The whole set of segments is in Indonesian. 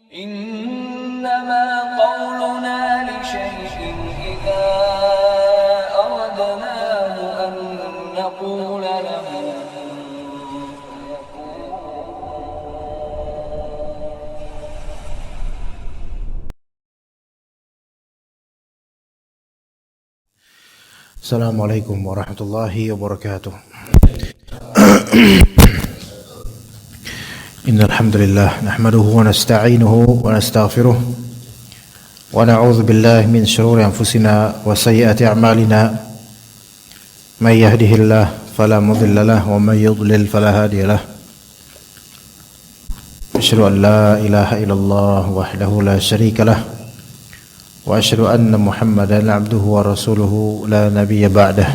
إنما قولنا لشيء إذا أردناه أن نقول له Assalamualaikum warahmatullahi wabarakatuh. Innal hamdalillah nahmaduhu wa nasta'inuhu wa nastaghfiruh wa na'udzu billahi min shururi anfusina wa sayyiati a'malina. May yahdihillahu fala mudilla lahu wa may yudlil fala hadiya lahu. Asyhadu an la ilaha illallah wahdahu la syarika lahu wa asyhadu anna Muhammadan abduhu wa rasuluhu la nabiyya ba'dah.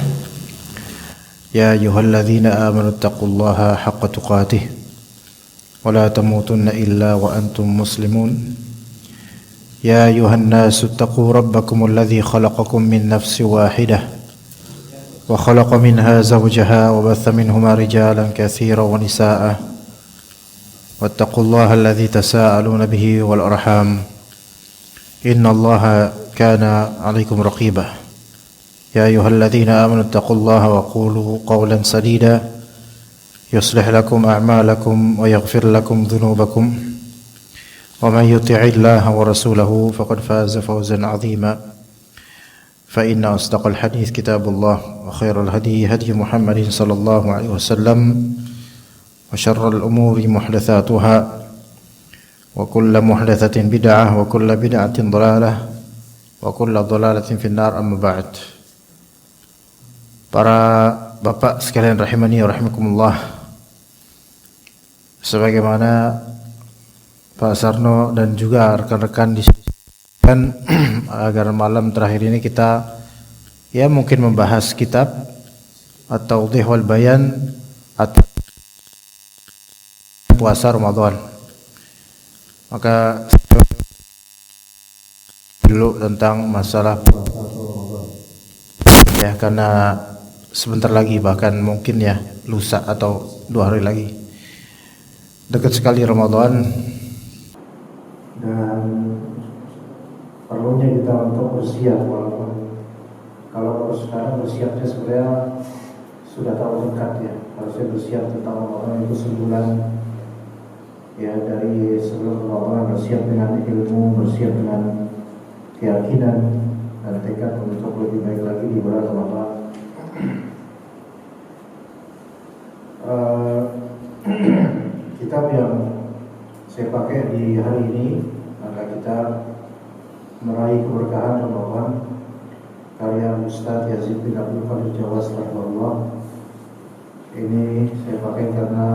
Ya ayyuhalladzina amanu taqullaha haqqa tuqatih wa la tamutunna illa wa antum muslimun. Ya ayyuhan nasu taqu rabbakumul ladzi khalaqakum min nafsin wahidah wa khalaqa minha zawjaha wa batha minhuma rijalan katsiran wa nisaa'a wattaqullaha alladzi tasaaluna bihi wal arham. Inna Allaha kana 'alaikum raqiba. Ya ayyuhalladzina amanu taqullaha wa qulu qawlan sadida yuslih lakum a'malakum wa yaghfir lakum dhunubakum wa man yuti'illaha wa rasulahu faqad faza fawzan 'azima. Fa inna asdaqal hadits kitabullah wa khairal hadi hadi Muhammadin sallallahu alaihi wasallam wa syarrul umuri muhdatsatuha wa kullu muhdatsatin bid'ah wa kullu bid'atin dhalalah wa kullu dhalalatin finnar, amma ba'd. Para bapak sekalian rahimani wa rahimakumullah, sebagaimana Pak Sarno dan juga rekan-rekan disediakan agar malam terakhir ini kita mungkin membahas kitab At-Tawdih wal Bayan atau puasa Ramadan. Maka dulu tentang masalah karena sebentar lagi, bahkan mungkin lusa atau 2 hari lagi dekat sekali Ramadan, dan perlunya kita untuk bersiap. Walaupun kalau sekarang bersiapnya sebenarnya sudah tahu dekat harusnya bersiap tentang Ramadan itu sebulan dari sebelum Ramadan, bersiap dengan ilmu, bersiap dengan keyakinan dan tekad untuk lebih baik lagi di bulan Ramadan. Kitab yang saya pakai di hari ini, maka kita meraih keberkahan Ramadan, karya Ustaz Yazid bin Abdul Qadir Jawas rahimahullah. Ini saya pakai karena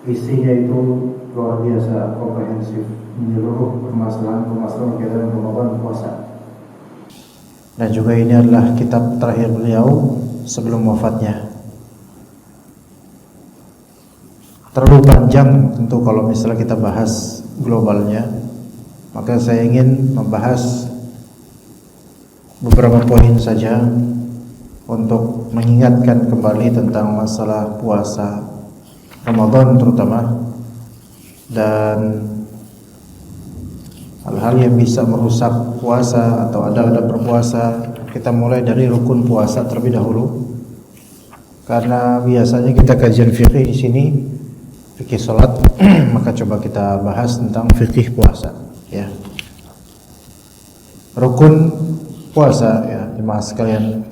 isinya itu luar biasa komprehensif, menyeluruh permasalahan kegiatan Ramadan puasa. Dan juga ini adalah kitab terakhir beliau sebelum wafatnya. Terlalu panjang tentu kalau misalnya kita bahas globalnya, maka saya ingin membahas beberapa poin saja untuk mengingatkan kembali tentang masalah puasa Ramadan terutama, dan hal-hal yang bisa merusak puasa atau adab-adab berpuasa. Kita mulai dari rukun puasa terlebih dahulu, karena biasanya kita kajian fikih di sini, fikih salat, maka coba kita bahas tentang fikih puasa. Rukun puasa jemaah sekalian.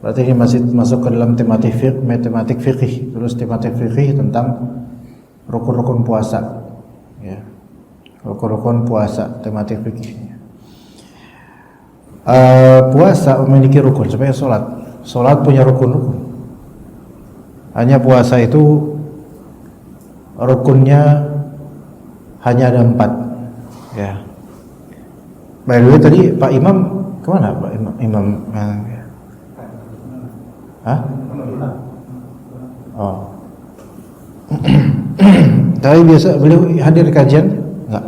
Berarti ini masih masuk ke dalam tematik fikih. Terus tematik fikih tentang rukun-rukun puasa. Rukun-rukun puasa, tematik fikih. Puasa memiliki rukun seperti sholat. Sholat punya rukun-rukun. Hanya puasa itu rukunnya hanya ada 4. By the way, tadi Pak Imam kemana Pak Imam? Oh. Tapi biasa beliau hadir di kajian? Enggak.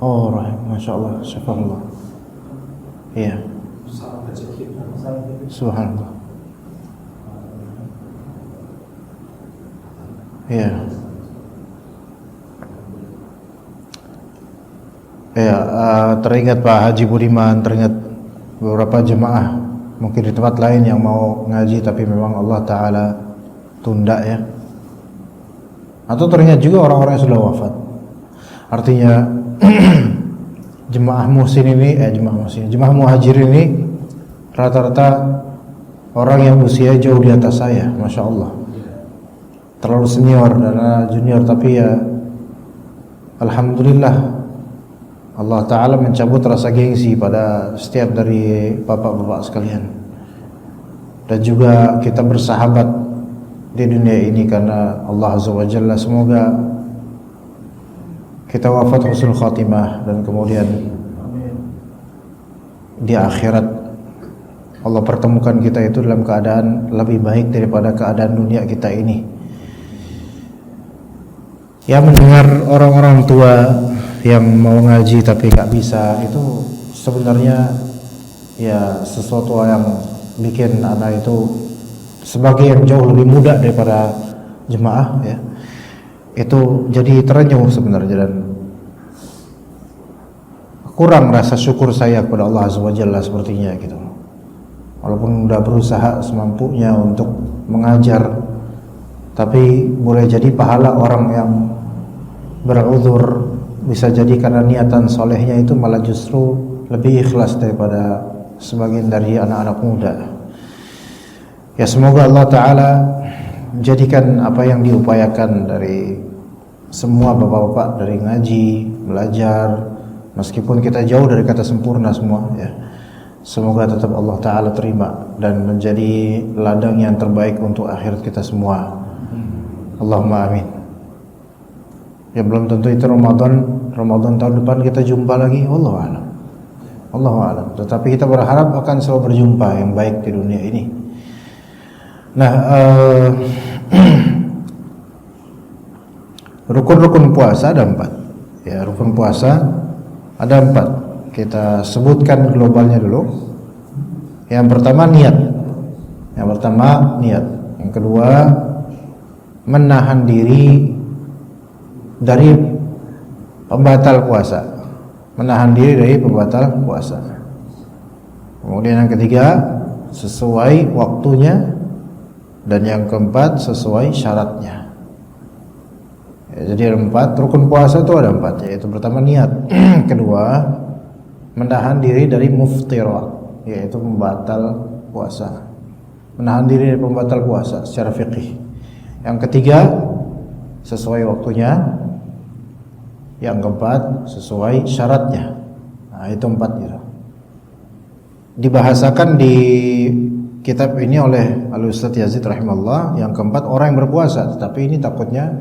Oh, masya Allah, syafallah. Iya. Subhanallah. Iya. Ya, teringat Pak Haji Budiman, teringat beberapa jemaah mungkin di tempat lain yang mau ngaji tapi memang Allah Ta'ala tunda ya. Atau teringat juga orang-orang yang sudah wafat. Artinya jemaah muhajir ini rata-rata orang yang usia jauh di atas saya, Masya Allah. Terlalu senior dan junior, tapi ya Alhamdulillah Allah Ta'ala mencabut rasa gengsi pada setiap dari bapak-bapak sekalian. Dan juga kita bersahabat di dunia ini karena Allah Azza wa Jalla. Semoga kita wafat husnul khatimah dan kemudian di akhirat Allah pertemukan kita itu dalam keadaan lebih baik daripada keadaan dunia kita ini. Ya, mendengar orang-orang tua yang mau ngaji tapi gak bisa, itu sebenarnya ya sesuatu yang bikin anak itu sebagai yang jauh lebih muda daripada jemaah ya, itu jadi terenyuh sebenarnya dan kurang rasa syukur saya kepada Allah Azza wa Jalla sepertinya gitu. Walaupun udah berusaha semampunya untuk mengajar, tapi boleh jadi pahala orang yang beruzur bisa jadi karena niatan solehnya itu malah justru lebih ikhlas daripada sebagian dari anak-anak muda. Ya, semoga Allah Ta'ala jadikan apa yang diupayakan dari semua bapak-bapak dari ngaji, belajar, meskipun kita jauh dari kata sempurna semua ya, semoga tetap Allah Ta'ala terima dan menjadi ladang yang terbaik untuk akhirat kita semua. Allahumma amin. Ya, belum tentu itu Ramadan tahun depan kita jumpa lagi, Allahu a'lam. Tetapi kita berharap akan selalu berjumpa yang baik di dunia ini. Nah, rukun-rukun puasa ada 4. Ya, rukun puasa ada 4. Kita sebutkan globalnya dulu. Yang pertama niat. Yang kedua menahan diri dari pembatal puasa. Kemudian yang ketiga sesuai waktunya, dan yang keempat sesuai syaratnya. Ya, jadi ada 4 rukun puasa itu ada 4, yaitu pertama niat, kedua menahan diri dari muftirat, yaitu pembatal puasa. Menahan diri dari pembatal puasa secara fikih. Yang ketiga sesuai waktunya. Yang keempat sesuai syaratnya. Nah, itu 4 gitu. Dibahasakan di kitab ini oleh Al-Ustadz Yazid rahimahullah. Yang keempat orang yang berpuasa, tetapi ini takutnya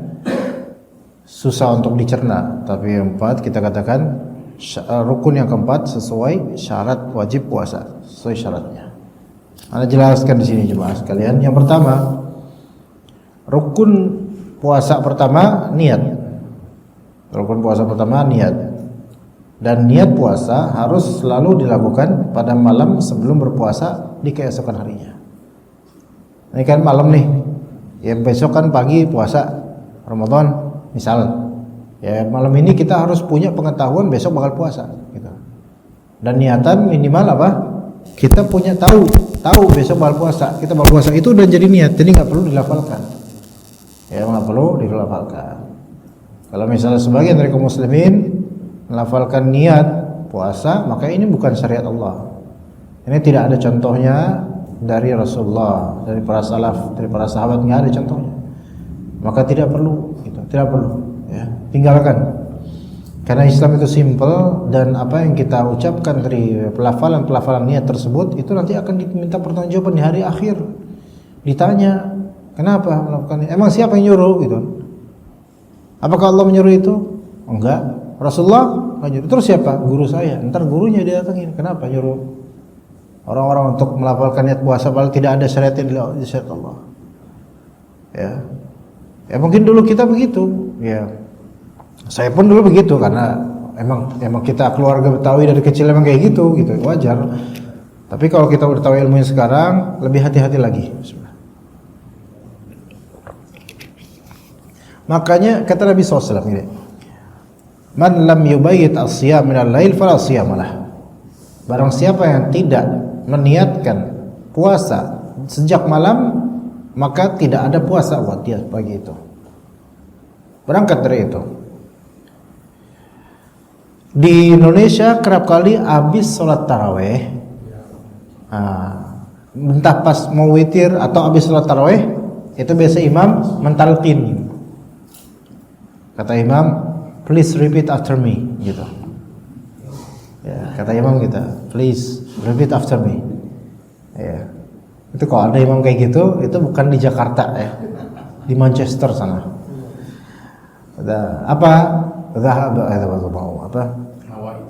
susah untuk dicerna. Tapi yang 4 kita katakan rukun yang keempat sesuai syarat wajib puasa, sesuai syaratnya. Anda jelaskan di sini jemaah sekalian. Yang pertama, rukun puasa pertama niat. Rukun puasa pertama niat. Dan niat puasa harus selalu dilakukan pada malam sebelum berpuasa di keesokan harinya. Ini kan malam nih. Ya, besok kan pagi puasa Ramadan misal. Ya, malam ini kita harus punya pengetahuan besok bakal puasa gitu. Dan niatan minimal apa? Kita punya tahu besok bakal puasa. Kita bakal puasa itu udah jadi niat. Jadi enggak perlu dilafalkan. Ya, enggak perlu dilafalkan. Kalau misalnya sebagian dari kaum muslimin melafalkan niat puasa, maka ini bukan syariat Allah. Ini tidak ada contohnya dari Rasulullah, dari para salaf, dari para sahabat, nggak ada contohnya. Maka tidak perlu, gitu. Tidak perlu. Ya, tinggalkan. Karena Islam itu simple, dan apa yang kita ucapkan dari pelafalan niat tersebut itu nanti akan diminta pertanggungjawaban di hari akhir. Ditanya, kenapa melakukan? Emang siapa yang nyuruh gitu? Apakah Allah menyuruh itu? Enggak. Rasulullah enggak nyuruh. Terus siapa? Guru saya. Ntar gurunya dia datangin. Kenapa nyuruh orang-orang untuk melafalkan niat puasa padahal tidak ada syariat di syariat Allah? Ya. Ya mungkin dulu kita begitu. Ya. Saya pun dulu begitu karena emang kita keluarga Betawi dari kecil emang kayak gitu, wajar. Tapi kalau kita udah tahu ilmunya sekarang, lebih hati-hati lagi. Makanya kata Nabi SAW gini, Man lam yubayyit as-siyam minal lail fala siyamalah. Barang siapa yang tidak meniatkan puasa sejak malam, maka tidak ada puasa buat dia pagi itu. Berangkat dari itu. Di Indonesia kerap kali habis sholat taraweh, entah pas mau witir atau habis sholat taraweh, itu biasa imam mentalqin. Kata imam, please repeat after me, gitu. Ya, kata imam kita, please repeat after me. Ya. Itu kalau ada imam kayak gitu, itu bukan di Jakarta ya, di Manchester sana. Apa?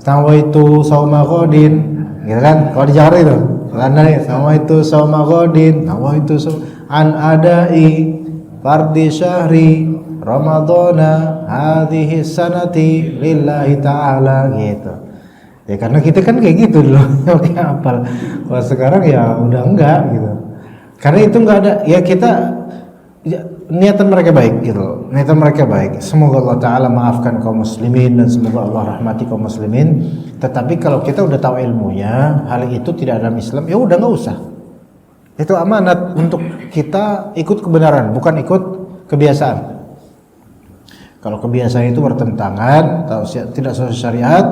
Nawaitu shauma ghadin, gitu kan? Kalau di Jakarta itu, nawaitu shauma ghadin, nawaitu an adai fardhi syahri Ramadana hadhihi sanati lillahi ta'ala, gitu. Ya karena kita kan kayak gitu dulu, oke hafal. Kalau sekarang ya udah enggak gitu. Karena itu enggak ada, ya kita ya, niatan mereka baik gitu. Niatan mereka baik. Semoga Allah Ta'ala maafkan kaum muslimin dan semoga Allah rahmati kaum muslimin. Tetapi kalau kita udah tahu ilmunya, hal itu tidak dalam Islam, ya udah enggak usah. Itu amanat untuk kita ikut kebenaran, bukan ikut kebiasaan. Kalau kebiasaan itu bertentangan atau tidak sesuai syariat,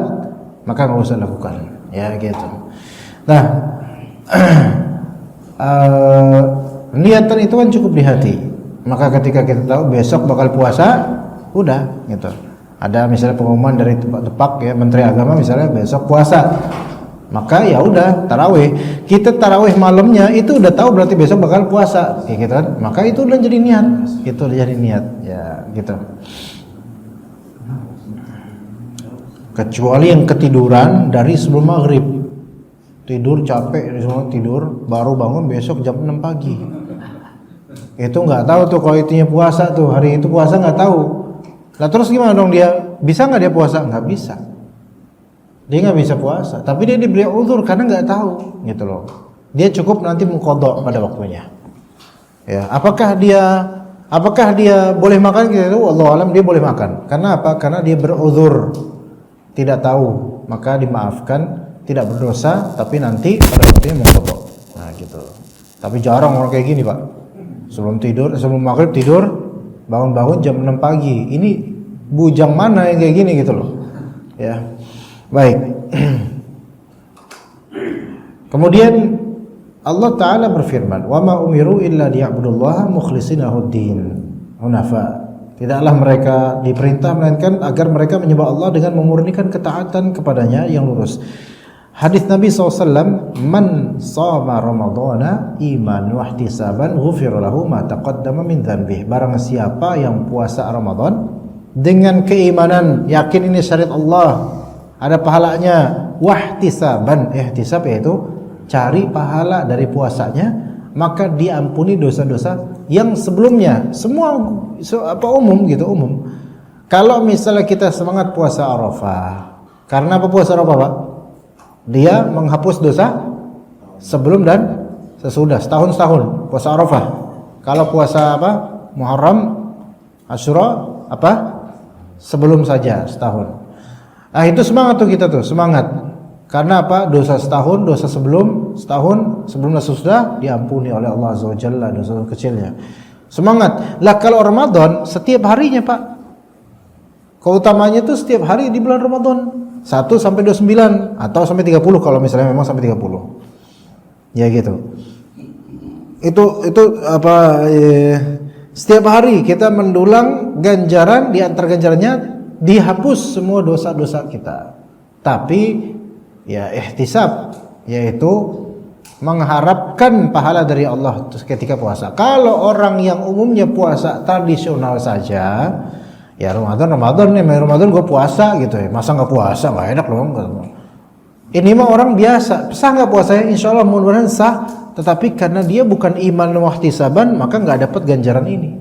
maka nggak usah lakukan, ya gitu. Nah, niatan itu kan cukup di hati. Maka ketika kita tahu besok bakal puasa, udah gitu. Ada misalnya pengumuman dari Depak ya, Menteri Agama misalnya besok puasa, maka ya udah tarawih. Kita tarawih malamnya itu udah tahu berarti besok bakal puasa, ya gitu kan. Maka itu udah jadi niat, itu udah jadi niat, ya gitu. Kecuali yang ketiduran dari sebelum maghrib, tidur capek, semua tidur, baru bangun besok jam 6 pagi. Itu nggak tahu tuh kalau itunya puasa tuh, hari itu puasa nggak tahu. Nah terus gimana dong dia? Bisa nggak dia puasa? Nggak bisa. Dia nggak bisa puasa. Tapi dia diberi uzur karena nggak tahu, gitu loh. Dia cukup nanti mengqadha pada waktunya. Ya, apakah dia boleh makan? Gitu, wallahu alam dia boleh makan. Karena apa? Karena dia beruzur. Tidak tahu, maka dimaafkan, tidak berdosa, tapi nanti pada waktunya mengqadha. Nah, gitu. Tapi jarang orang kayak gini, Pak. Sebelum maghrib tidur, bangun-bangun jam 6 pagi. Ini bujang mana yang kayak gini gitu loh. Ya. Baik. Kemudian Allah Ta'ala berfirman, "Wa ma umiru illa liya'budullaha mukhlishina lahu-d-din hunafa." Tidaklah mereka diperintah melainkan agar mereka menyembah Allah dengan memurnikan ketaatan kepadanya yang lurus. Hadis Nabi SAW, "Man shoma Ramadhana iman wa ihtisaban ghufira lahu ma taqaddama min dhanbih." Barang siapa yang puasa Ramadan dengan keimanan, yakin ini syariat Allah, ada pahalanya, wa ihtisaban, ihtisab yaitu cari pahala dari puasanya, maka diampuni dosa-dosa yang sebelumnya. Semua umum gitu, umum. Kalau misalnya kita semangat puasa Arafah, karena apa puasa Arafah, Pak? Dia menghapus dosa sebelum dan sesudah, setahun puasa Arafah. Kalau puasa apa? Muharram, Asyura apa? Sebelum saja setahun. Nah, itu semangat tuh kita tuh, semangat. Karena apa? Dosa setahun, dosa setahun sebelum dan sesudah diampuni oleh Allah Azza wa Jalla, dosa kecilnya. Semangat. Lah kalau Ramadan setiap harinya, Pak. Keutamanya itu setiap hari di bulan Ramadan. 1 sampai 29 atau sampai 30 kalau misalnya memang sampai 30. Ya gitu. Itu apa setiap hari kita mendulang ganjaran, di antara ganjarannya dihapus semua dosa-dosa kita. Tapi ya ihtisab, yaitu mengharapkan pahala dari Allah ketika puasa. Kalau orang yang umumnya puasa tradisional saja, ya Ramadan nih, Ramadan gue puasa gitu ya, masa nggak puasa, nggak enak loh. Ini mah orang biasa, sah nggak puasanya? Insya Allah mudah-mudahan sah, tetapi karena dia bukan iman wa ihtisaban, maka nggak dapat ganjaran ini.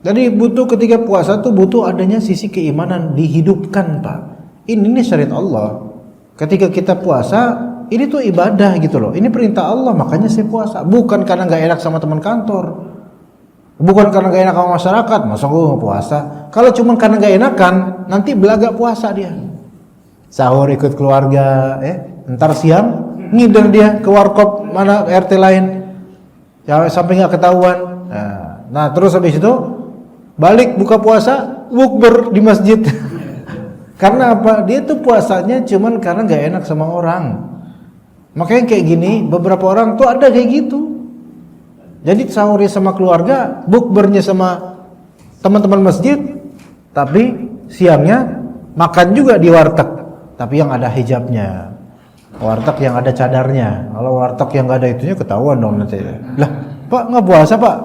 Jadi butuh ketika puasa tuh butuh adanya sisi keimanan dihidupkan, Pak. Ini syariat Allah. Ketika kita puasa, ini tuh ibadah gitu loh. Ini perintah Allah, makanya saya puasa. Bukan karena nggak enak sama teman kantor. Bukan karena gak enak sama masyarakat, masa gue mau puasa. Kalau cuma karena gak enakan, nanti belaga puasa dia. Sahur ikut keluarga, ntar siang ngider dia ke warkop mana RT lain, ya sampai nggak ketahuan. Nah terus habis itu balik buka puasa, bukber di masjid. Karena apa? Dia tuh puasanya cuman karena gak enak sama orang. Makanya kayak gini, beberapa orang tuh ada kayak gitu. Jadi sahurnya sama keluarga, bukbernya sama teman-teman masjid, tapi siangnya makan juga di warteg, tapi yang ada hijabnya, warteg yang ada cadarnya. Kalau warteg yang nggak ada itunya ketahuan dong nanti. Lah, Pak nggak puasa Pak?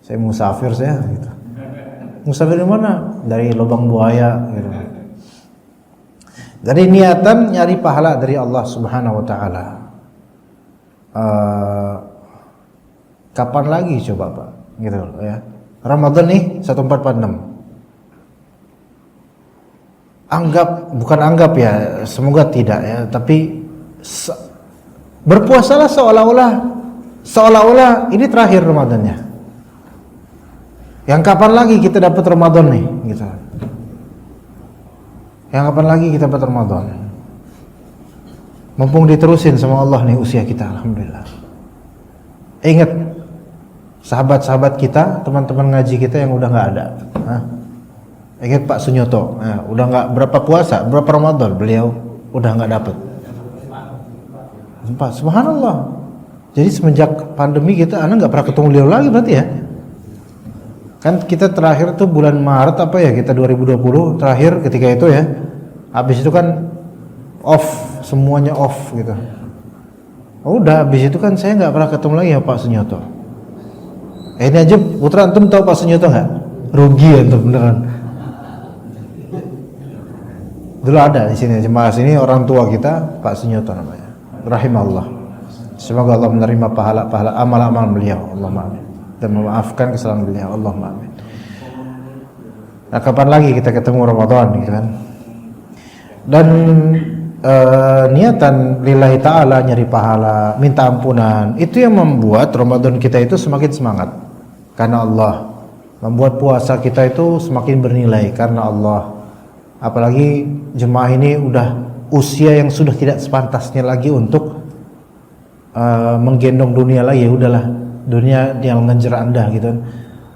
Saya musafir saya. Gitu. Musafir di mana? Dari lubang buaya. Gitu. Jadi niatan nyari pahala dari Allah Subhanahu Wa Taala. Kapan lagi coba Pak? Gitu ya. Ramadan nih 1446. Bukan anggap ya, semoga tidak ya, tapi berpuasalah seolah-olah ini terakhir Ramadannya. Yang kapan lagi kita dapat Ramadan nih, gitu. Yang kapan lagi kita dapat Ramadan? Mumpung diterusin sama Allah nih usia kita, alhamdulillah. Ingat sahabat-sahabat kita, teman-teman ngaji kita yang udah nggak ada. Ingat Pak Sunyoto, udah nggak berapa puasa, berapa Ramadan beliau udah nggak dapet. Subhanallah. Jadi semenjak pandemi kita, anak nggak pernah ketemu beliau lagi berarti ya. Kan kita terakhir tuh bulan Maret apa ya, kita 2020 terakhir ketika itu ya. Habis itu kan off, semuanya off gitu. Udah habis itu kan saya nggak pernah ketemu lagi ya Pak Sunyoto. Ini aja putra antum tahu Pak Sunyoto nggak? Rugi antum beneran. Dulu ada di sini jemaah sini orang tua kita Pak Sunyoto namanya. Rahimahullah. Semoga Allah menerima pahala amal-amal beliau, Allahumma amin. Dan memaafkan kesalahan beliau, Allahumma amin. Nah, kapan lagi kita ketemu Ramadan gitu kan? Dan niatan lillahi ta'ala, nyari pahala, minta ampunan, itu yang membuat Ramadan kita itu semakin semangat. Karena Allah membuat puasa kita itu semakin bernilai karena Allah. Apalagi jemaah ini udah usia yang sudah tidak sepantasnya lagi untuk menggendong dunia lagi. Ya udahlah, dunia yang ngejar Anda gitu.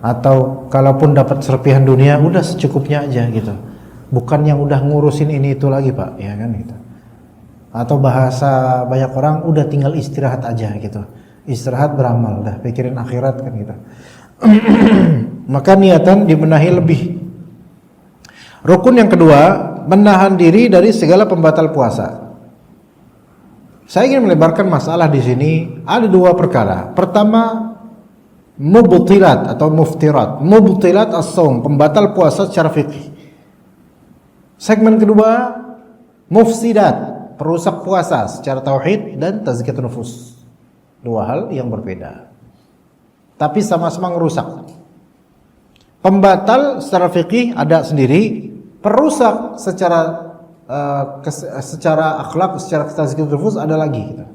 Atau kalaupun dapat serpihan dunia, udah secukupnya aja gitu. Bukan yang udah ngurusin ini itu lagi Pak, ya kan gitu. Atau bahasa banyak orang udah tinggal istirahat aja gitu. Istirahat beramal, dah pikirin akhirat kan gitu. Maka niatan dibenahi lebih. Rukun yang kedua, menahan diri dari segala pembatal puasa. Saya ingin melebarkan masalah di sini. Ada dua perkara. Pertama, mubtilat atau muftirat. Mubtilat as-shaum, pembatal puasa secara fikih. Segmen kedua, mufsidat, perusak puasa secara tauhid dan tazkiyatun nufus. Dua hal yang berbeda, tapi sama-sama ngerusak. Pembatal secara fikih ada sendiri, perusak secara akhlak, secara tazkiyatun nufus ada lagi gitu.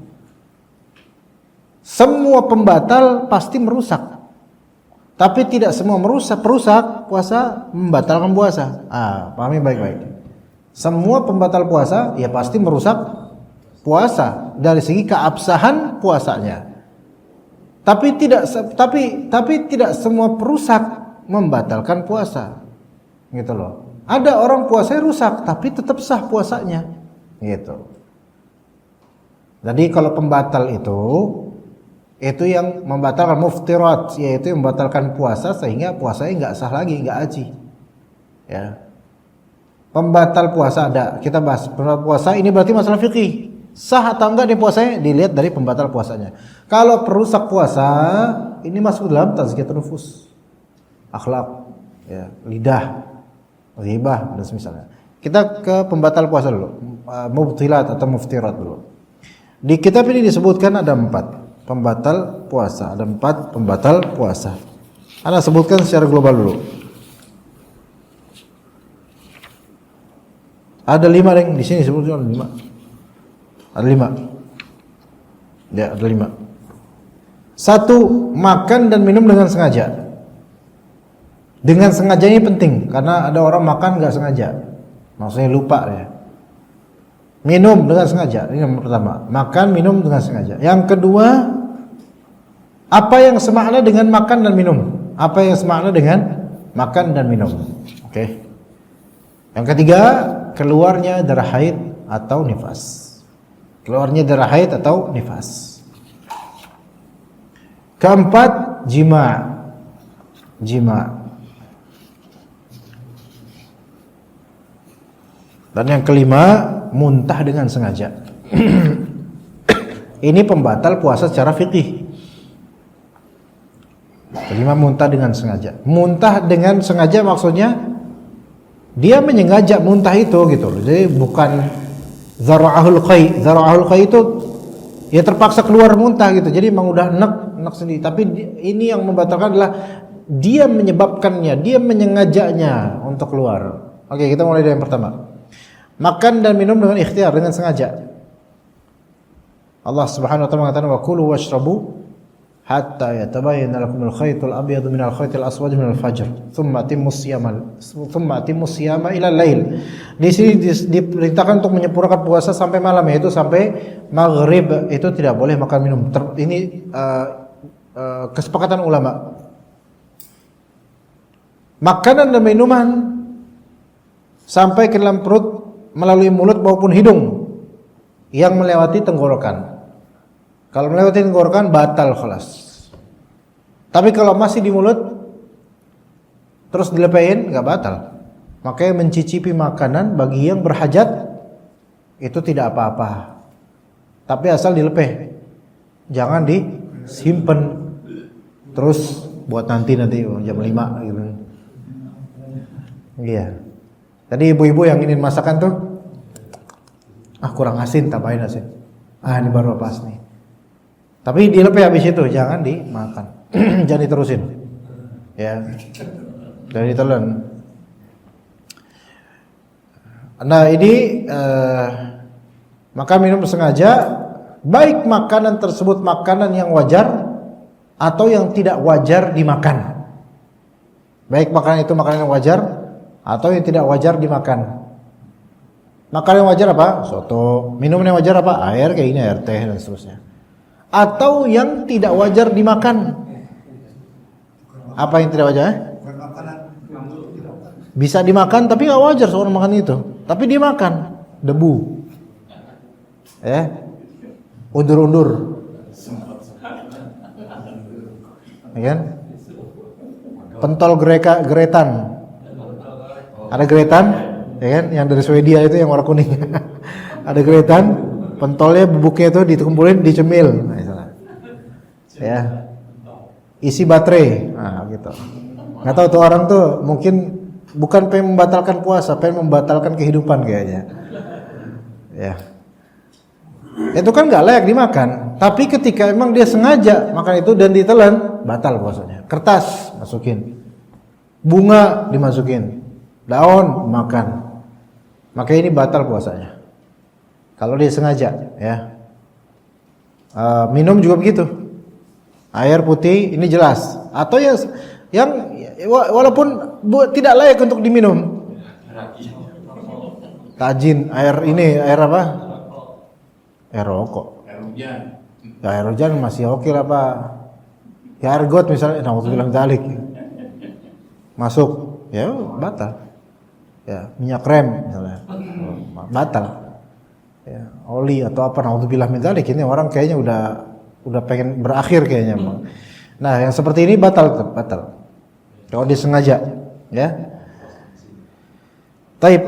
Semua pembatal pasti merusak, tapi tidak semua perusak puasa membatalkan puasa. Pahami baik-baik. Semua pembatal puasa ya pasti merusak puasa dari segi keabsahan puasanya. Tapi tidak semua perusak membatalkan puasa. Gitu loh. Ada orang puasanya rusak tapi tetap sah puasanya. Gitu. Jadi kalau pembatal itu yang membatalkan muftirat, yaitu yang membatalkan puasa sehingga puasanya enggak sah lagi, enggak haji. Ya. Pembatal puasa ada, kita bahas pembatal puasa ini berarti masalah fikih. Sah atau enggak nih puasanya dilihat dari pembatal puasanya. Kalau perusak puasa ini masuk dalam tazkiyatun nufus, akhlak, ya, lidah, ghibah dan semisalnya. Kita ke pembatal puasa dulu, mubtilat atau muftirat dulu. Di kitab ini disebutkan ada 4 pembatal puasa, ada 4 pembatal puasa. Ana sebutkan secara global dulu. Ada 5 di sini sebutkan 5. Ada 5. Ya, ada 5. 1, makan dan minum dengan sengaja. Dengan sengaja ini penting karena ada orang makan nggak sengaja, maksudnya lupa ya. Minum dengan sengaja, ini yang pertama. Makan, minum dengan sengaja. Yang kedua, apa yang semakna dengan makan dan minum? Apa yang semakna dengan makan dan minum? Oke. Yang ketiga, keluarnya darah haid atau nifas. Keluarnya darah haid atau nifas. Keempat, jima. Dan yang kelima, muntah dengan sengaja. Ini pembatal puasa secara fikih. Kelima, muntah dengan sengaja. Muntah dengan sengaja maksudnya dia menyengaja muntah itu gitu loh. Jadi bukan zara'ahul qai. Zara'ahul qai itu ya terpaksa keluar muntah gitu. Jadi memang udah enak sendiri. Tapi ini yang membatalkan adalah dia menyebabkannya, dia menyengajanya untuk keluar. Oke, kita mulai dari yang pertama. Makan dan minum dengan ikhtiar, dengan sengaja. Allah Subhanahu wa taala mengatakan wa kulu washrabu hatta yatabayyana lakumul khaytul abyadu minal khaytil aswadi minal fajr thumma atimmus siyama ila lail. Di sini diperintahkan untuk menyempurnakan puasa sampai malam, yaitu sampai maghrib. Itu tidak boleh makan minum. Ini kesepakatan ulama. Makanan dan minuman sampai ke dalam perut melalui mulut maupun hidung yang melewati tenggorokan. Kalau melewati tenggorokan batal khalas. Tapi kalau masih di mulut terus dilepehin enggak batal. Makanya mencicipi makanan bagi yang berhajat itu tidak apa-apa. Tapi asal dilepeh. Jangan disimpan terus buat nanti jam 5 gitu. Iya. Tadi ibu-ibu yang ingin masakan tuh, kurang asin, tambahin asin. Ini baru pas nih. Tapi dilepeh habis itu, jangan dimakan. Jangan diterusin. Ya. Jangan ditelan. Nah, ini maka minum sengaja, baik makanan tersebut makanan yang wajar atau yang tidak wajar dimakan. Baik makanan itu makanan yang wajar atau yang tidak wajar dimakan. Makanan yang wajar apa? Soto. Minuman yang wajar apa? Air kayak ini, air teh dan seterusnya. Atau yang tidak wajar dimakan. Apa yang tidak wajar? Bisa dimakan tapi nggak wajar seorang makan itu. Tapi dimakan debu. Undur-undur. Ya kan? Pentol geretan. Ada geretan, ya kan? Yang dari Swedia itu yang warna kuning. Ada geretan, pentolnya bubuknya itu dikumpulin, dicemil. Ya. Isi baterai. Gitu. Nggak tahu tuh orang tuh mungkin bukan pengen membatalkan puasa, pengen membatalkan kehidupan kayaknya. Ya. Itu kan nggak layak dimakan. Tapi ketika emang dia sengaja makan itu dan ditelan, batal puasanya. Kertas masukin, bunga dimasukin, daun makan, maka ini batal puasanya. Kalau dia sengaja, ya. Minum juga begitu. Air putih ini jelas. Atau yang walaupun tidak layak untuk diminum. Tajin, air ini, air apa? Air rokok. Air hujan. Ya, air hujan masih oke lah Pak. Ya air got misalnya, naudzubillah dzalik. Masuk, ya batal. Ya, minyak rem misalnya. Batal. Ya, oli atau apa, naudzubillah min dzalik. Ini orang kayaknya udah pengen berakhir kayaknya. Nah, yang seperti ini batal. Kalau disengaja, ya. Taib,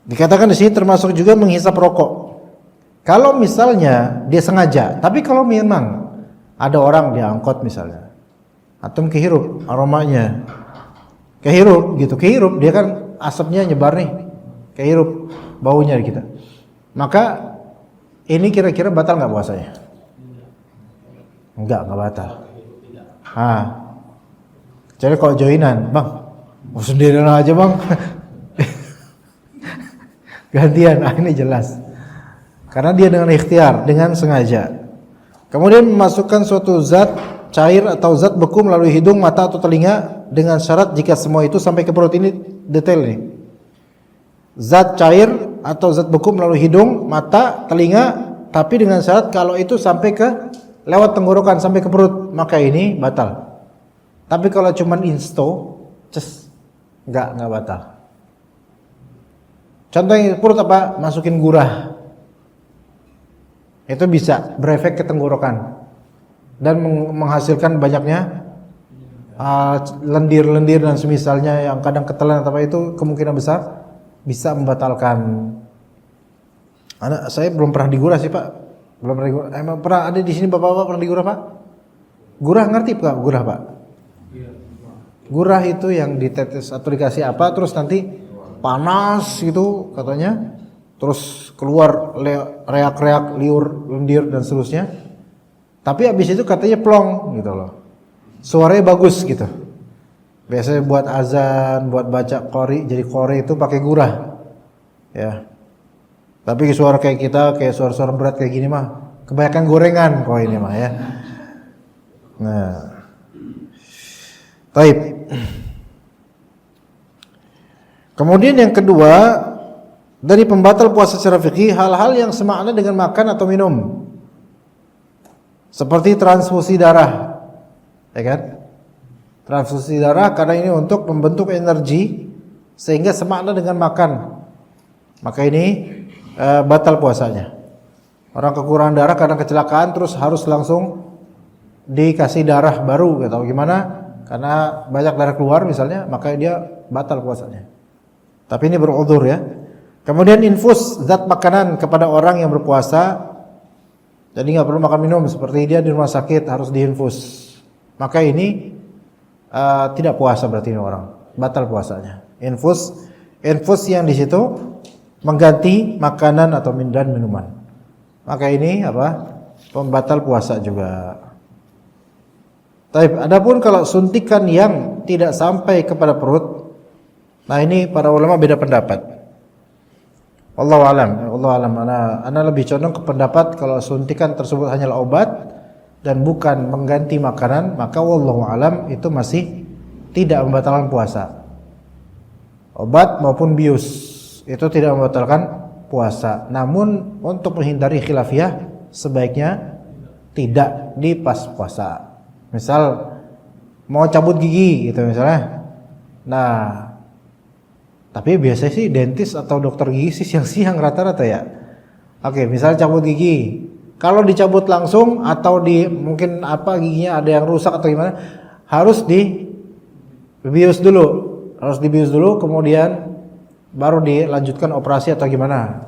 dikatakan di sini termasuk juga menghisap rokok. Kalau misalnya dia sengaja, tapi kalau memang ada orang di angkot misalnya, atau kehirup aromanya, kehirup dia kan asapnya nyebar nih, kehirup baunya di kita, maka ini kira-kira batal nggak puasanya? Enggak batal. Jadi kalau joinan, bang, sendirian aja bang, gantian, ini jelas. Karena dia dengan ikhtiar, dengan sengaja. Kemudian memasukkan suatu zat cair atau zat beku melalui hidung, mata atau telinga dengan syarat jika semua itu sampai ke perut. Ini detail nih. Zat cair atau zat beku melalui hidung, mata, telinga, tapi dengan syarat kalau itu sampai ke lewat tenggorokan sampai ke perut, maka ini batal. Tapi kalau cuman insto, enggak batal. Contohnya perut apa? Masukin gurah. Itu bisa berefek ke tenggorokan dan menghasilkan banyaknya lendir-lendir dan semisalnya yang kadang ketelan atau apa, itu kemungkinan besar bisa membatalkan. Saya belum pernah digurah sih Pak. Belum pernah digurah. Emang pernah ada di sini bapak-bapak pernah digurah Pak? Gurah ngerti Pak? Gurah Pak? Gurah itu yang ditetes atau dikasih apa terus nanti panas gitu katanya. Terus keluar reak-reak, liur, lendir dan seterusnya. Tapi habis itu katanya plong gitu loh. Suaranya bagus gitu. Biasanya buat azan, buat baca qori, jadi qori itu pakai gurah. Ya. Tapi suara kayak kita, kayak suara-suara berat kayak gini mah kebanyakan gorengan kok ini mah ya. Nah. Baik. Kemudian yang kedua, dari pembatal puasa secara fikih, hal-hal yang semakna dengan makan atau minum. Seperti transfusi darah. Ya kan? Transfusi darah karena ini untuk membentuk energi sehingga semakna dengan makan. Maka ini batal puasanya. Orang kekurangan darah kadang kecelakaan terus harus langsung dikasih darah baru atau gimana? Karena banyak darah keluar misalnya, maka dia batal puasanya. Tapi ini berudhur ya. Kemudian infus zat makanan kepada orang yang berpuasa. Jadi nggak perlu makan minum seperti dia di rumah sakit harus diinfus. Maka ini tidak puasa berarti ini orang batal puasanya. Infus yang di situ mengganti makanan atau minuman. Maka ini apa? Pembatal puasa juga. Tapi adapun kalau suntikan yang tidak sampai kepada perut, nah ini para ulama beda pendapat. Wallahu alam. Ana lebih condong ke pendapat kalau suntikan tersebut hanyalah obat dan bukan mengganti makanan, maka wallahu alam itu masih tidak membatalkan puasa. Obat maupun bius itu tidak membatalkan puasa. Namun untuk menghindari khilafiyah sebaiknya tidak di pas puasa. Misal mau cabut gigi gitu misalnya. Nah, tapi biasanya sih dentis atau dokter gigi sih siang-siang rata-rata ya. Oke, misal cabut gigi. Kalau dicabut langsung atau mungkin apa giginya ada yang rusak atau gimana, harus dibius dulu. Harus dibius dulu kemudian baru dilanjutkan operasi atau gimana.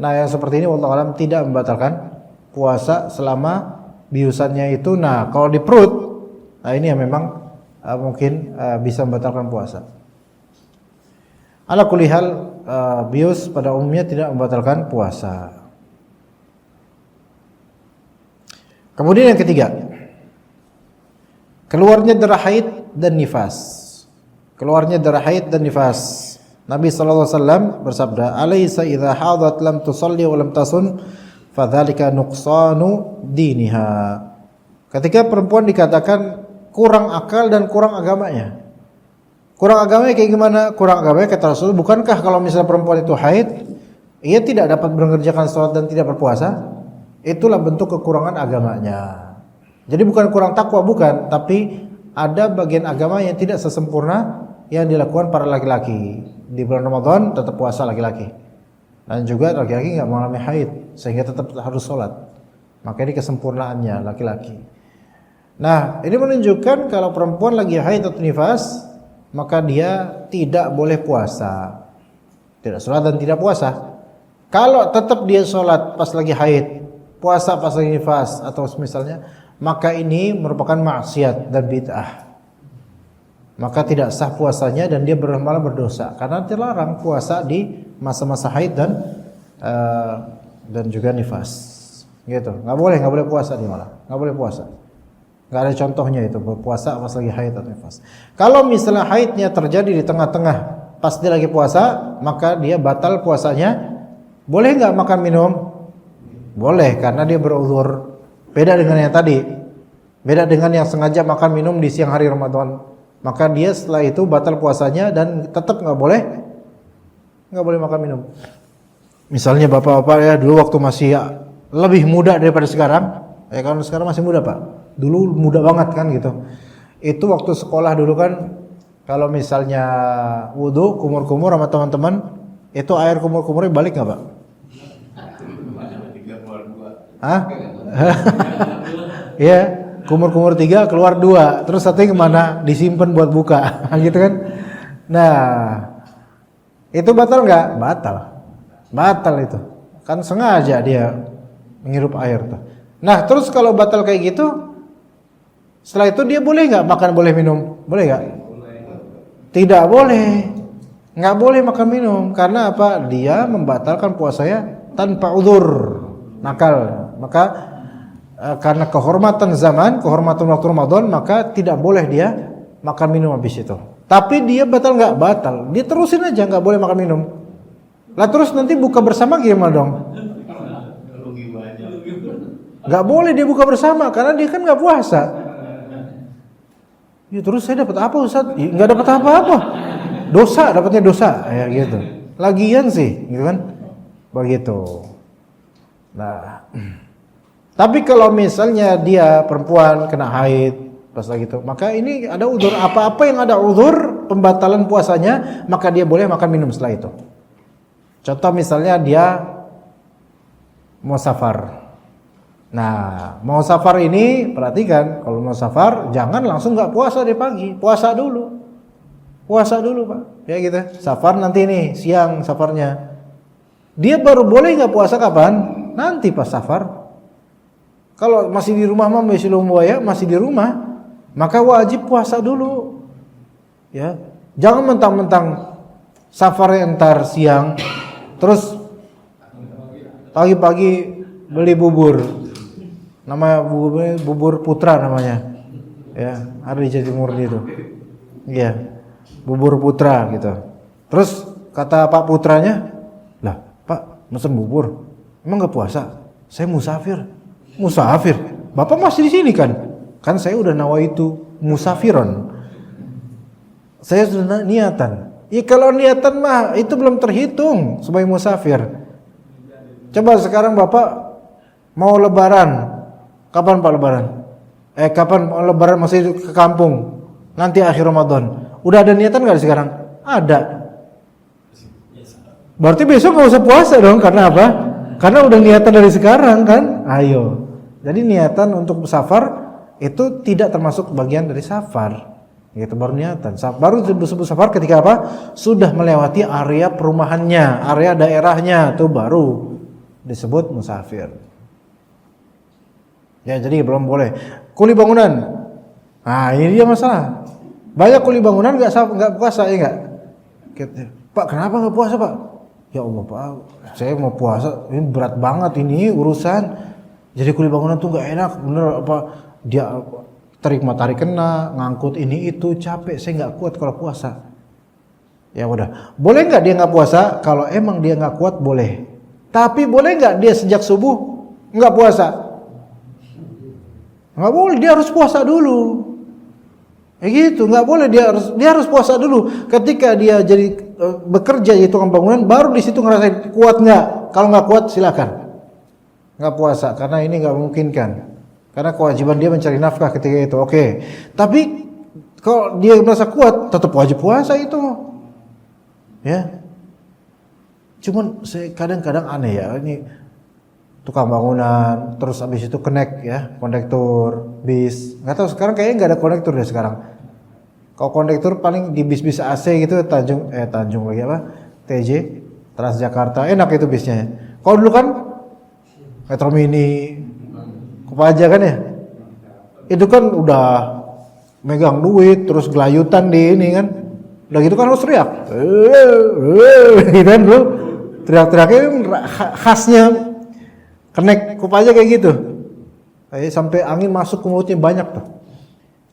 Nah, yang seperti ini wallahu alam tidak membatalkan puasa selama biusannya itu. Nah, kalau di perut, nah ini yang memang mungkin bisa membatalkan puasa. Ala kulli hal, bius pada umumnya tidak membatalkan puasa. Kemudian yang ketiga, keluarnya darah haid dan nifas. Keluarnya darah haid dan nifas. Nabi sallallahu alaihi wasallam bersabda, "Alaysa idza hadat lam tusalli wa lam tasun, fadzalika nuqsanu diniha." Ketika perempuan dikatakan kurang akal dan kurang agamanya. Kurang agamanya kayak gimana? Kurang agamanya kata Rasul, bukankah kalau misalnya perempuan itu haid, ia tidak dapat mengerjakan salat dan tidak berpuasa? Itulah bentuk kekurangan agamanya. Jadi bukan kurang takwa, bukan, tapi ada bagian agama yang tidak sesempurna yang dilakukan para laki-laki. Di bulan Ramadan tetap puasa laki-laki. Dan juga laki-laki enggak mengalami haid sehingga tetap harus salat. Maka ini kesempurnaannya laki-laki. Nah, ini menunjukkan kalau perempuan lagi haid atau nifas, maka dia tidak boleh puasa. Tidak sholat dan tidak puasa. Kalau tetap dia sholat pas lagi haid, puasa pas lagi nifas atau misalnya, maka ini merupakan maksiat dan bid'ah. Maka tidak sah puasanya dan dia malah berdosa karena terlarang puasa di masa-masa haid dan juga nifas. Gitu. Enggak boleh puasa dia malah. Enggak boleh puasa. Enggak ada contohnya itu puasa pas lagi haid atau nifas. Kalau misalnya haidnya terjadi di tengah-tengah pas dia lagi puasa, maka dia batal puasanya. Boleh enggak makan minum? Boleh karena dia beruzur. Beda dengan yang tadi. Beda dengan yang sengaja makan minum di siang hari Ramadan. Maka dia setelah itu batal puasanya dan tetap nggak boleh makan minum. Misalnya bapak-bapak ya dulu waktu masih lebih muda daripada sekarang. Kalau sekarang masih muda Pak. Dulu muda banget kan gitu. Itu waktu sekolah dulu kan, kalau misalnya wudu kumur-kumur sama teman-teman, itu air kumur-kumurnya balik nggak Pak? Hah? Iya, kumur-kumur 3 keluar 2, terus satunya kemana? Disimpan buat buka, gitu kan? Nah, itu batal nggak? Batal itu, kan sengaja dia menghirup air tuh. Nah, terus kalau batal kayak gitu, setelah itu dia boleh nggak makan, boleh minum, boleh nggak? Tidak boleh, nggak boleh makan minum, karena apa? Dia membatalkan puasanya tanpa udzur, nakal. Maka karena kehormatan zaman, kehormatan waktu Ramadan, maka tidak boleh dia makan minum habis itu. Tapi dia batal nggak? Batal. Dia terusin aja nggak boleh makan minum. Lah terus nanti buka bersama gimana dong? Nggak boleh dia buka bersama karena dia kan nggak puasa. Ya terus saya dapat apa Ustaz? Ya, nggak dapat apa-apa. Dapatnya dosa ya gitu. Lagian sih, gitu kan? Begitu. Nah, tapi kalau misalnya dia perempuan kena haid pas lagi itu, maka ini ada udzur, apa-apa yang ada udzur pembatalan puasanya, maka dia boleh makan minum setelah itu. Contoh misalnya dia mau safar. Nah, mau safar ini perhatikan, kalau mau safar jangan langsung nggak puasa dari pagi, puasa dulu Pak, ya gitu. Safar nanti nih siang safarnya, dia baru boleh nggak puasa kapan? Nanti pas safar. Kalau masih di rumah masih di rumah, maka wajib puasa dulu. Ya, jangan mentang-mentang safar entar siang, terus pagi-pagi beli bubur, namanya bubur Putra namanya, ya ada di Jatimur itu, ya bubur Putra gitu. Terus kata Pak Putranya, lah Pak mesen bubur, emang nggak puasa? Saya musafir. Bapak masih di sini kan? Kan saya udah nawaitu musafiron. Saya sudah niatan. Ya kalau niatan mah itu belum terhitung sebagai musafir. Coba sekarang Bapak mau lebaran. Kapan Pak lebaran? Kapan lebaran masih ke kampung? Nanti akhir Ramadan. Udah ada niatan enggak sekarang? Ada. Berarti besok enggak usah puasa dong, karena apa? Karena udah niatan dari sekarang kan? Ayo. Jadi niatan untuk safar itu tidak termasuk bagian dari safar. Gitu baru niatan. Baru disebut safar ketika apa? Sudah melewati area perumahannya, area daerahnya, itu baru disebut musafir. Ya, jadi belum boleh. Kuli bangunan. Nah, ini dia masalah. Banyak kuli bangunan enggak puasa, ya enggak? Pak, kenapa enggak puasa, Pak? Ya Allah, Pak, saya mau puasa, ini berat banget ini urusan. Jadi kuli bangunan tuh enggak enak, bener apa? Dia tarik kena, ngangkut ini itu, capek, saya enggak kuat kalau puasa. Ya udah, boleh enggak dia enggak puasa? Kalau emang dia enggak kuat boleh. Tapi boleh enggak dia sejak subuh enggak puasa? Enggak boleh, dia harus puasa dulu. Gitu, nggak boleh, dia harus puasa dulu. Ketika dia jadi bekerja di tukang bangunan, baru di situ ngerasain kuat nggak. Kalau nggak kuat silakan nggak puasa, karena ini nggak memungkinkan. Karena kewajiban dia mencari nafkah ketika itu. Oke. Tapi kalau dia merasa kuat, tetap wajib puasa itu. Ya. Cuman saya kadang-kadang aneh ya, ini tukang bangunan, terus habis itu connect ya, kondektur bis. Nggak tahu sekarang kayaknya nggak ada kondektur deh sekarang. Kalau kondektur paling di bis-bis AC gitu, Tanjung lagi apa? TJ, Transjakarta, enak itu bisnya. Kalau dulu kan Metro Mini, Kopaja kan ya, itu kan udah megang duit, terus gelayutan di ini kan, udah gitu kan harus teriak, gitu kan bro, teriak-teriaknya khasnya. Connect Kopaja kayak gitu. Sampai angin masuk ke mulutnya banyak tuh.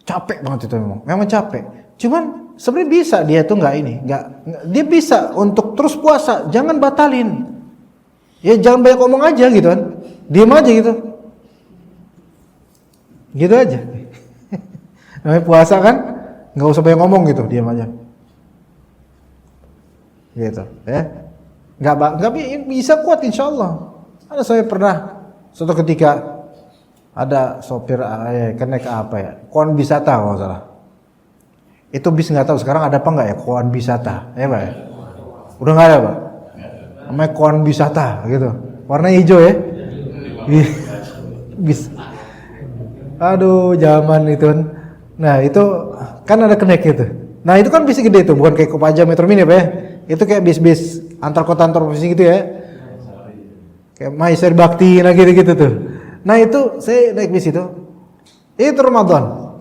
Capek banget itu memang capek. Cuman sebenarnya bisa dia tuh dia bisa untuk terus puasa, jangan batalin. Ya jangan banyak ngomong aja gitu kan. Diam aja gitu. Gitu aja. Namanya puasa kan, nggak usah banyak ngomong gitu, diam aja. Gitu, ya. Nggak bisa kuat insya Allah. Ada saya pernah suatu ketika ada sopir naik apa ya, Koan Wisata kalau salah. Itu bis nggak tahu sekarang ada apa nggak ya, Koan Wisata, ya Pak ya? Udah nggak ada Pak? Namanya Koan Wisata gitu, warna hijau ya. Bis. Aduh, zaman itu. Nah, itu kan ada connect gitu. Nah, itu kan bis gede tuh, bukan kayak Kopaja Metro Mini Pak ya. Itu kayak bis-bis antar kota antar provinsi gitu ya. Kayak Maiser Bakti nah gitu-gitu tuh. Nah, itu saya naik bis itu. Itu Ramadan.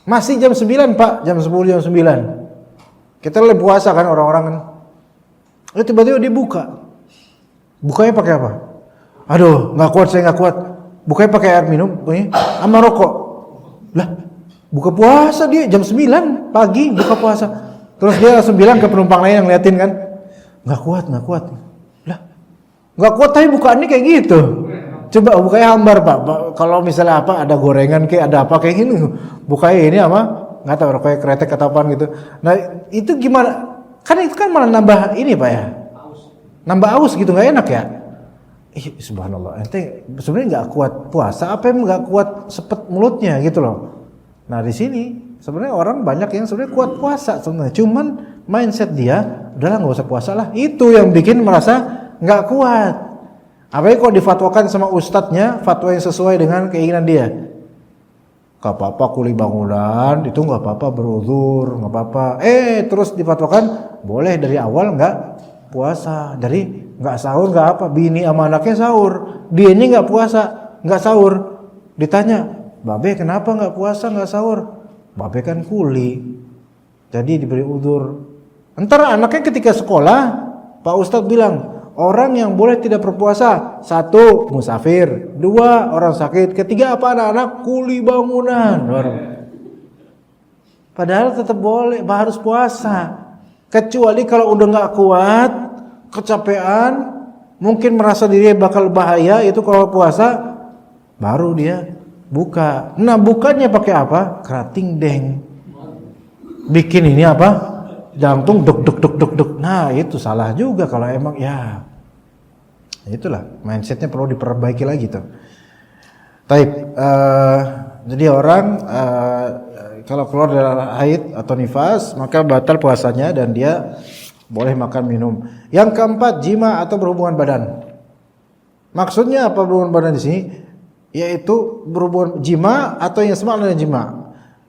Masih jam 9, Pak. Jam 10, jam 9. Kita lagi puasa kan orang-orang kan. Tiba-tiba dia buka. Bukanya pakai apa? Aduh, nggak kuat, saya nggak kuat. Bukanya pakai air minum, sama rokok. Lah, buka puasa dia jam 9 pagi buka puasa. Terus dia langsung bilang ke penumpang lain yang liatin kan, nggak kuat. Lah, nggak kuat tapi bukaannya kayak gitu. Coba bukanya hambar Pak. Kalau misalnya apa, ada gorengan kayak ada apa kayak gini, bukanya ini apa? Nggak tahu, kayak kretek atau apa gitu. Nah, itu gimana? Kan itu kan malah nambah ini Pak ya. Nambah aus gitu, nggak enak ya. Subhanallah, ente sebenarnya nggak kuat puasa, apa yang nggak kuat sepet mulutnya gitu loh. Nah di sini sebenarnya orang banyak yang sebenarnya kuat puasa sebenarnya, cuman mindset dia udahlah nggak usah puasa lah, itu yang bikin merasa nggak kuat. Apalagi kalau difatwakan sama ustadznya, fatwa yang sesuai dengan keinginan dia. Gak apa-apa kuli bangunan, itu gak apa-apa beruzur, gak apa-apa. Terus difatwakan boleh dari awal nggak puasa, dari nggak sahur nggak apa, bini sama anaknya sahur, dia ini nggak puasa nggak sahur. Ditanya, babe kenapa nggak puasa nggak sahur? Babe kan kuli, jadi diberi udzur. Entar anaknya ketika sekolah, Pak Ustadz bilang orang yang boleh tidak berpuasa, 1 musafir, 2 orang sakit, 3 apa, anak-anak kuli bangunan. Padahal tetap boleh, harus puasa. Kecuali kalau udah nggak kuat, kecapean, mungkin merasa diri bakal bahaya, itu kalau puasa baru dia buka. Nah, bukanya pakai apa? Kerating deng. Bikin ini apa? Jantung duk. Nah, itu salah juga kalau emang ya. Itulah mindsetnya perlu diperbaiki lagi tuh. Taib. Jadi orang kalau keluar dari haid atau nifas maka batal puasanya dan dia boleh makan minum. Yang keempat, jima atau berhubungan badan. Maksudnya apa berhubungan badan di sini? Yaitu berhubungan jima atau yang semakna dengan jima.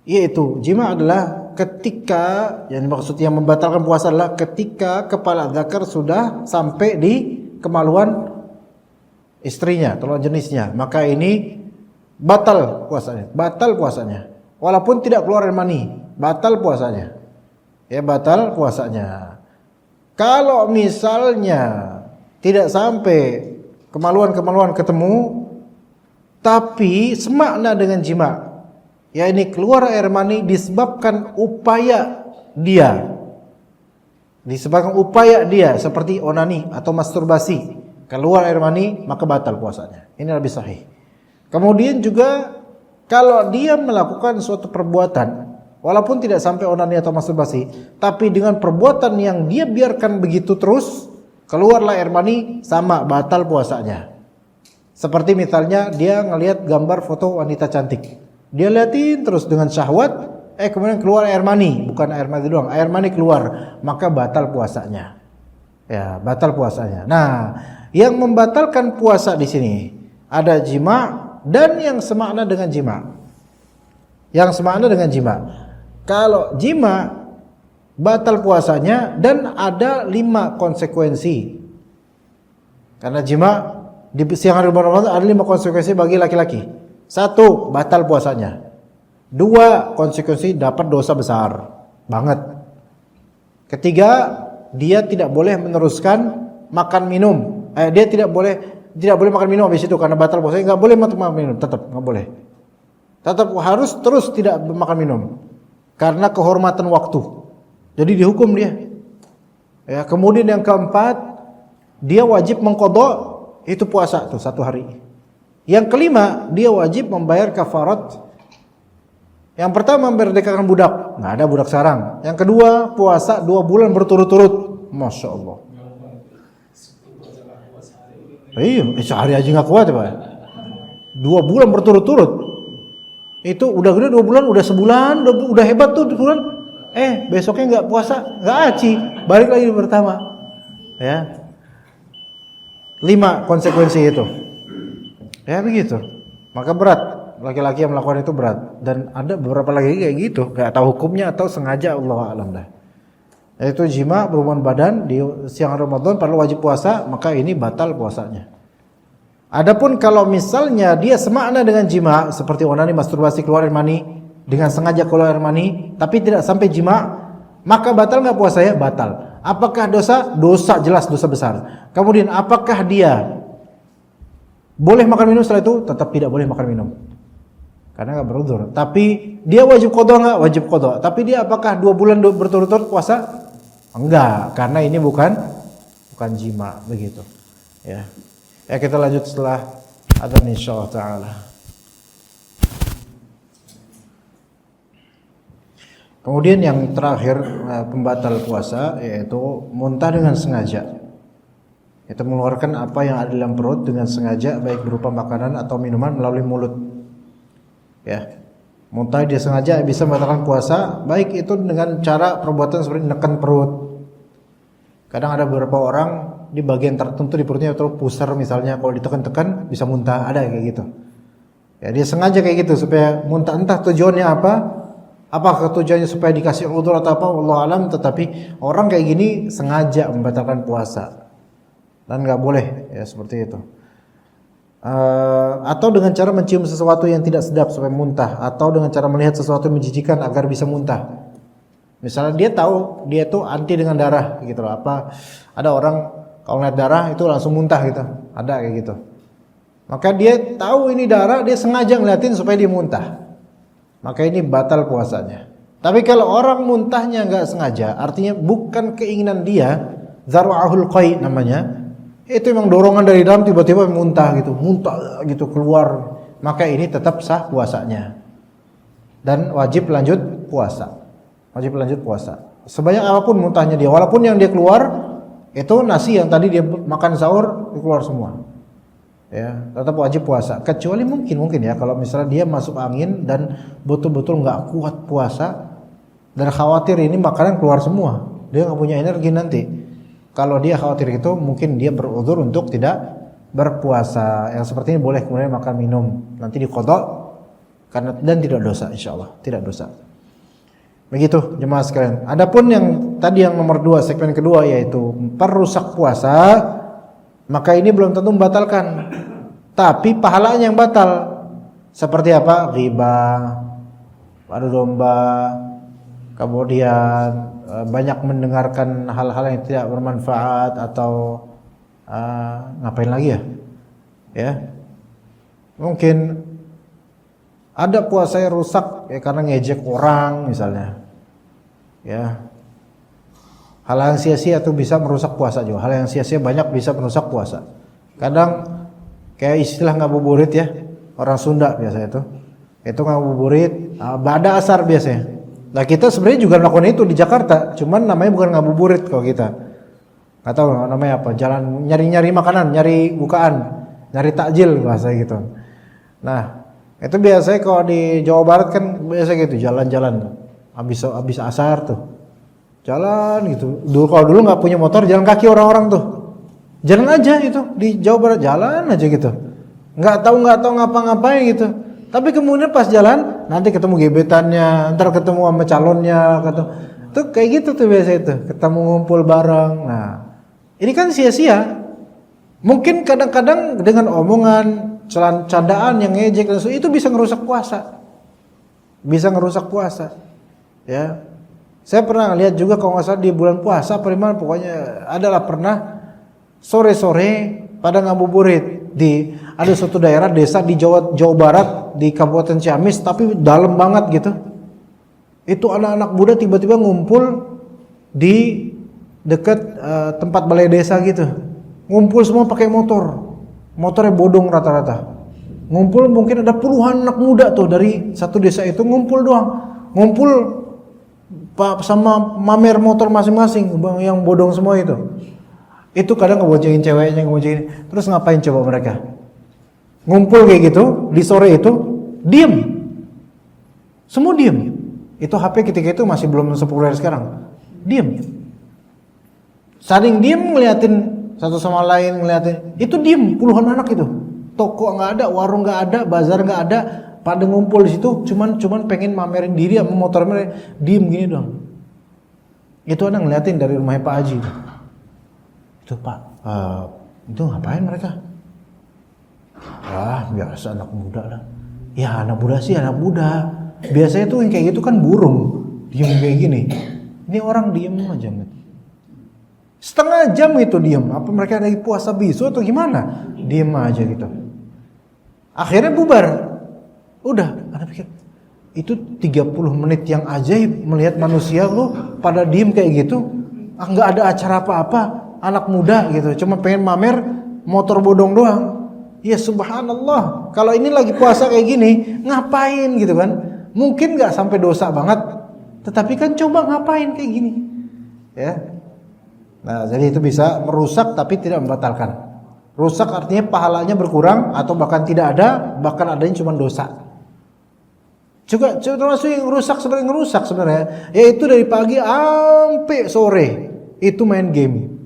Yaitu jima adalah ketika yang maksud yang membatalkan puasa adalah ketika kepala zakar sudah sampai di kemaluan istrinya, lawan jenisnya, maka ini batal puasanya. Walaupun tidak keluar air mani, batal puasanya. Ya, batal puasanya. Kalau misalnya tidak sampai kemaluan ketemu, tapi semakna dengan jima, ya ini keluar air mani disebabkan upaya dia, seperti onani atau masturbasi, keluar air mani maka batal puasanya. Ini lebih sahih. Kemudian juga kalau dia melakukan suatu perbuatan walaupun tidak sampai onani atau masturbasi, tapi dengan perbuatan yang dia biarkan begitu terus, keluarlah air mani, sama batal puasanya. Seperti misalnya dia ngelihat gambar foto wanita cantik, dia liatin terus dengan syahwat, kemudian keluar air mani, bukan air mani doang, air mani keluar, maka batal puasanya. Ya, batal puasanya. Nah, yang membatalkan puasa di sini ada jima dan yang semakna dengan jima. Kalau jima batal puasanya dan ada 5 konsekuensi. Karena jima di siang hari Ramadan ada 5 konsekuensi bagi laki-laki. 1, batal puasanya. 2, konsekuensi dapat dosa besar banget. 3, dia tidak boleh meneruskan makan minum. Dia tidak boleh makan minum habis itu karena batal puasanya, enggak boleh makan minum, tetap enggak boleh. Tetap harus terus tidak makan minum. Karena kehormatan waktu. Jadi dihukum dia. Ya, kemudian yang keempat, dia wajib mengqadha itu puasa tuh 1 hari. Yang kelima, dia wajib membayar kafarat Yang pertama merdekakan budak, nggak ada budak sekarang. Yang kedua puasa 2 bulan berturut-turut, masya Allah. Iya, sehari aja nggak kuat ya Pak. 2 bulan berturut-turut, itu udah gede 2 bulan, udah sebulan, udah hebat tuh bulan. Besoknya nggak puasa, nggak aci, balik lagi pertama. Ya, 5 konsekuensi itu. Ya begitu, maka berat. Laki-laki yang melakukan itu berat, dan ada beberapa lagi kayak gitu, nggak tahu hukumnya atau sengaja, Allah alam dah. Yaitu jima berhubungan badan di siang Ramadan padahal wajib puasa, maka ini batal puasanya. Adapun kalau misalnya dia semakna dengan jima seperti onani, masturbasi, keluar air mani dengan sengaja keluar air mani tapi tidak sampai jima, maka batal nggak puasanya? Batal. Apakah dosa? Dosa, jelas dosa besar. Kemudian apakah dia boleh makan minum setelah itu? Tetap tidak boleh makan minum karena nggak beruzur. Tapi dia wajib qadha nggak? Wajib qadha. Tapi dia apakah 2 bulan berturut-turut puasa? Enggak, karena ini bukan jima, begitu. Ya, kita lanjut setelah adzan insyaallah taala. Kemudian yang terakhir pembatal puasa yaitu muntah dengan sengaja. Itu mengeluarkan apa yang ada dalam perut dengan sengaja, baik berupa makanan atau minuman melalui mulut. Ya, muntah dia sengaja bisa membatalkan puasa, baik itu dengan cara perbuatan seperti menekan perut. Kadang ada beberapa orang di bagian tertentu di perutnya atau pusar misalnya, kalau ditekan-tekan bisa muntah, ada kayak gitu. Ya, dia sengaja kayak gitu supaya muntah, entah tujuannya apa. Apakah tujuannya supaya dikasih udzur atau apa, Allah alam, tetapi orang kayak gini sengaja membatalkan puasa. Dan nggak boleh ya seperti itu. Atau dengan cara mencium sesuatu yang tidak sedap supaya muntah, atau dengan cara melihat sesuatu yang menjijikan agar bisa muntah. Misalnya dia tahu dia tuh anti dengan darah gitu loh. Apa ada orang kalau lihat darah itu langsung muntah gitu. Ada kayak gitu. Maka dia tahu ini darah, dia sengaja ngeliatin supaya dia muntah. Maka ini batal puasanya. Tapi kalau orang muntahnya nggak sengaja, artinya bukan keinginan dia, zarwa'ahul qai namanya. Itu memang dorongan dari dalam, tiba-tiba muntah gitu keluar, maka ini tetap sah puasanya dan wajib lanjut puasa. Sebanyak apapun muntahnya dia, walaupun yang dia keluar itu nasi yang tadi dia makan sahur keluar semua, ya tetap wajib puasa. Kecuali mungkin ya kalau misalnya dia masuk angin dan betul-betul nggak kuat puasa dan khawatir ini makanan keluar semua, dia nggak punya energi nanti. Kalau dia khawatir itu, mungkin dia berudzur untuk tidak berpuasa. Yang seperti ini boleh kemudian makan minum, nanti diqadha karena dan tidak dosa, insyaallah tidak dosa. Begitu jemaah sekalian. Adapun yang tadi yang nomor 2, segmen kedua yaitu perusak puasa, maka ini belum tentu membatalkan, tapi pahalanya yang batal. Seperti apa? Ghibah, adu domba, kemudian banyak mendengarkan hal-hal yang tidak bermanfaat, atau ngapain lagi ya mungkin ada puasa yang rusak ya karena ngejek orang misalnya, ya hal yang sia-sia itu bisa merusak puasa juga. Hal yang sia-sia banyak bisa merusak puasa. Kadang kayak istilah ngabuburit ya, orang Sunda biasa itu ngabuburit ba'da asar biasanya. Nah kita sebenarnya juga melakukan itu di Jakarta, cuman namanya bukan ngabuburit kalau kita. Nggak tahu namanya apa, jalan nyari-nyari makanan, nyari bukaan, nyari takjil bahasa gitu. Nah itu biasanya kalau di Jawa Barat kan biasa gitu, jalan-jalan habis asar tuh, jalan gitu. Kalau dulu nggak punya motor, jalan kaki orang-orang tuh, jalan aja itu di Jawa Barat, jalan aja gitu, nggak tahu ngapa-ngapain gitu. Tapi kemudian pas jalan nanti ketemu gebetannya, ntar ketemu sama calonnya, tuh kayak gitu tuh biasa itu, ketemu ngumpul bareng. Nah ini kan sia-sia. Mungkin kadang-kadang dengan omongan, candaan yang ngejek dan itu bisa ngerusak puasa. Ya, saya pernah lihat juga kalau nggak salah di bulan puasa, pokoknya adalah pernah sore-sore pada ngabuburit di ada suatu daerah desa di Jawa Barat di Kabupaten Ciamis, tapi dalam banget gitu. Itu anak-anak muda tiba-tiba ngumpul di dekat tempat balai desa gitu. Ngumpul semua pakai motornya bodong rata-rata. Ngumpul mungkin ada puluhan anak muda tuh dari satu desa itu ngumpul doang. Ngumpul sama mamer motor masing-masing yang bodong semua itu. Itu kadang ngeboncengin ceweknya, ngeboncengin. Terus ngapain coba mereka? Ngumpul kayak gitu di sore itu, diem. Semua diem. Itu HP ketika itu masih belum sepopuler sekarang. Diem. Saling diem ngeliatin satu sama lain, ngeliatin. Itu diem puluhan anak itu. Toko nggak ada, warung nggak ada, bazar nggak ada. Pada ngumpul di situ, cuman pengen mamerin diri sama motor mereka, diem gini dong. Itu ada ngeliatin dari rumahnya Pak Haji. Itu Pak, itu ngapain mereka? Biasa anak muda lah. Ya anak muda sih anak muda. Biasanya tuh yang kayak gitu kan burung, diem kayak gini. Ini orang diem aja. Setengah jam itu diem. Apa mereka lagi puasa bisu atau gimana? Diem aja gitu. Akhirnya bubar. Udah, Anda pikir itu 30 menit yang ajaib melihat manusia lu pada diem kayak gitu, nggak ada acara apa-apa, anak muda gitu, cuma pengen mamer motor bodong doang. Ya subhanallah, kalau ini lagi puasa kayak gini, ngapain gitu kan? Mungkin nggak sampai dosa banget, tetapi kan coba ngapain kayak gini, ya. Nah, jadi itu bisa merusak tapi tidak membatalkan. Rusak artinya pahalanya berkurang atau bahkan tidak ada, bahkan adanya cuma dosa. Juga termasuk yang rusak sebenarnya, yaitu dari pagi sampai sore itu main game,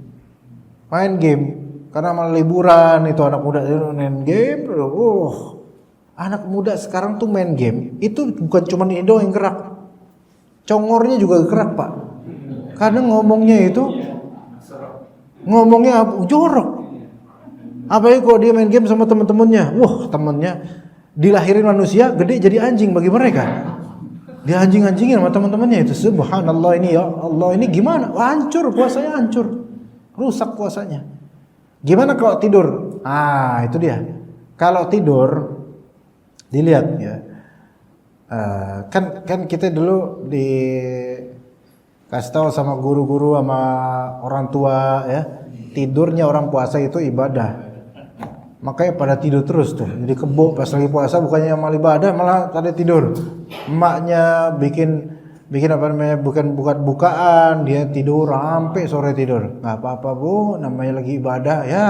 karena malah liburan itu anak muda main game. Anak muda sekarang tuh main game itu bukan cuma ini doang yang gerak, congornya juga gerak Pak, karena ngomongnya jorok. Apalagi kalau dia main game sama teman-temannya, temannya dilahirin manusia, gede jadi anjing bagi mereka. Dia anjing-anjingin sama teman-temannya itu. Subhanallah, ini ya Allah, ini gimana? Hancur puasanya, hancur. Rusak puasanya. Gimana kalau tidur? Itu dia. Kalau tidur dilihat ya. Kan kita dulu dikasih tahu sama guru-guru sama orang tua ya, tidurnya orang puasa itu ibadah. Makanya pada tidur terus tuh. Jadi kebo pas lagi puasa bukannya malah ibadah, malah pada tidur. Emaknya bikin apa namanya, bukan bukaan, dia tidur sampai sore tidur. Enggak apa-apa Bu, namanya lagi ibadah. Ya.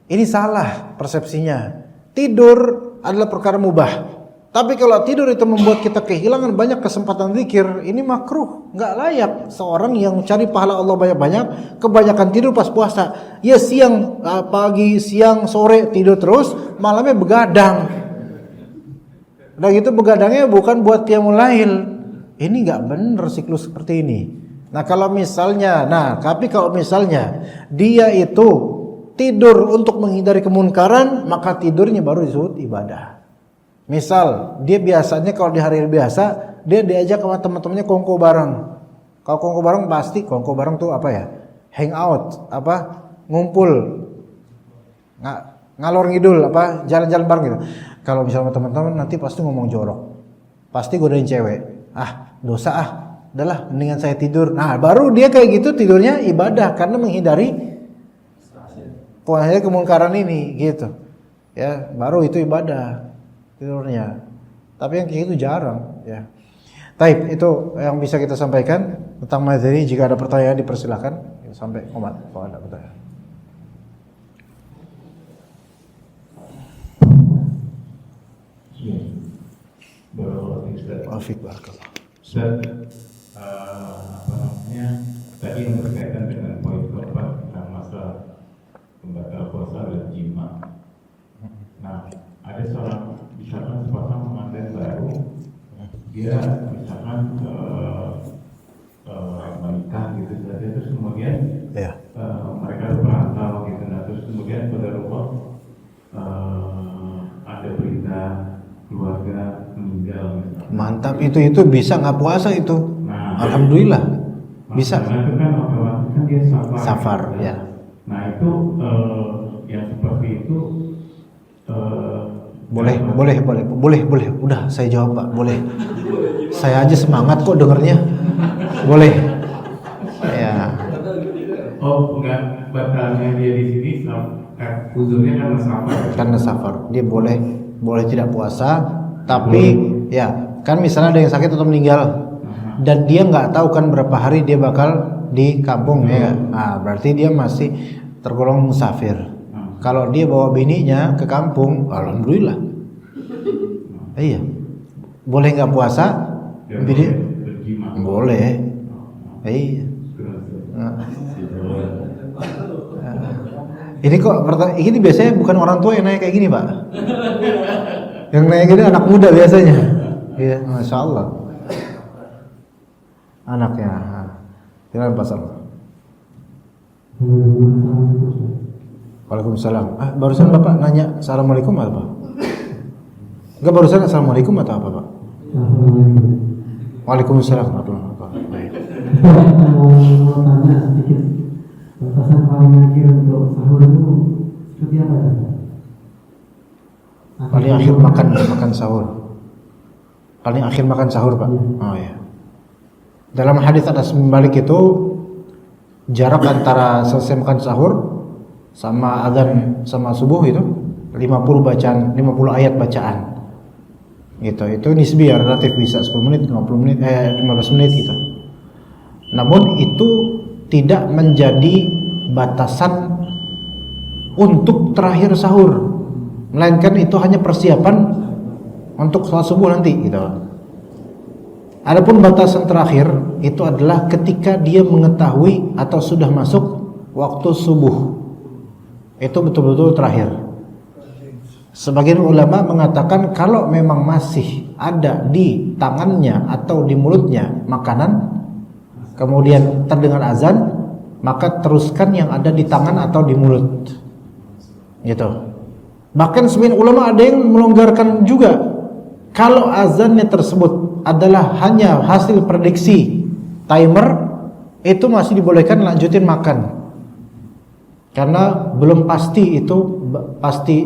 Ini salah persepsinya. Tidur adalah perkara mubah. Tapi kalau tidur itu membuat kita kehilangan banyak kesempatan zikir, ini makruh, enggak layak. Seorang yang cari pahala Allah banyak-banyak, kebanyakan tidur pas puasa. Ya siang, pagi, siang, sore tidur terus, malamnya begadang. Udah gitu begadangnya bukan buat qiyamul lail. Ini enggak benar siklus seperti ini. Tapi kalau misalnya dia itu tidur untuk menghindari kemunkaran, maka tidurnya baru disebut ibadah. Misal dia biasanya kalau di hari biasa dia diajak sama teman-temannya kongko bareng. Kalau kongko bareng pasti kongko bareng tuh apa ya? Hangout, ngumpul, ngalor ngidul, jalan-jalan bareng gitu. Kalau misalnya teman-teman nanti pasti ngomong jorok, pasti godain cewek. Dosa udahlah mendingan saya tidur. Nah baru dia kayak gitu tidurnya ibadah karena menghindari kemungkaran ini gitu. Ya baru itu ibadah tidurnya. Tapi yang kayak gitu jarang ya. Taib, itu yang bisa kita sampaikan tentang materi. Jika ada pertanyaan dipersilakan sampai komat kalau ada pertanyaan. Afik barakallah. Ustaz, tadi yang berkaitan dengan poin keempat tentang masalah pembatal puasa dan jima. Nah, ada seorang misalkan sepasang pengantin baru, dia misalkan menikah gitu saja, terus kemudian mereka berantau gitu, nah terus kemudian pada rumah ada berita keluarga meninggal. Mantap, itu bisa nggak puasa itu. Nah, alhamdulillah bisa. Karena itu kan otomatis kan dia safar ya. Nah itu yang seperti itu boleh. Udah saya jawab Pak, boleh. Saya aja semangat kok dengernya. Boleh. Ya. Oh enggak, batalnya dia di sini uzurnya karena safar. Karena safar, dia boleh tidak puasa, tapi ya kan misalnya ada yang sakit atau meninggal dan dia nggak tahu kan berapa hari dia bakal di kampung ya, nah berarti dia masih tergolong musafir. Kalau dia bawa bininya ke kampung, alhamdulillah. Iya, boleh nggak puasa? Bini boleh. Iya. Ini kok ini biasanya bukan orang tua yang nanya kayak gini, Pak. Yang nanya gini anak muda biasanya. Iya, Masya Allah. Anaknya. Jangan pasal. Waalaikumsalam. Barusan Bapak nanya Assalamualaikum apa? Enggak, barusan Assalamualaikum atau apa, Pak? Waalaikumsalam. Baik. Mau tanya sedikit, batasan paling akhir untuk sahur itu seperti apa? Paling akhir makan sahur. Paling akhir makan sahur, Pak. Oh ya. Dalam hadis atas membalik itu jarak antara selesai makan sahur sama adzan sama subuh itu 50 ayat bacaan. Gitu. Itu nisbi ya, relatif, bisa 10 menit, 50 menit, 15 menit gitu. Namun itu tidak menjadi batasan untuk terakhir sahur, melainkan itu hanya persiapan untuk sholat subuh nanti gitu. Adapun batasan terakhir itu adalah ketika dia mengetahui atau sudah masuk waktu subuh. Itu betul-betul terakhir. Sebagian ulama mengatakan kalau memang masih ada di tangannya atau di mulutnya makanan, kemudian terdengar azan, maka teruskan yang ada di tangan atau di mulut. Gitu. Bahkan sebagian ulama ada yang melonggarkan juga. Kalau azannya tersebut adalah hanya hasil prediksi timer, itu masih dibolehkan lanjutin makan. Karena belum pasti itu pasti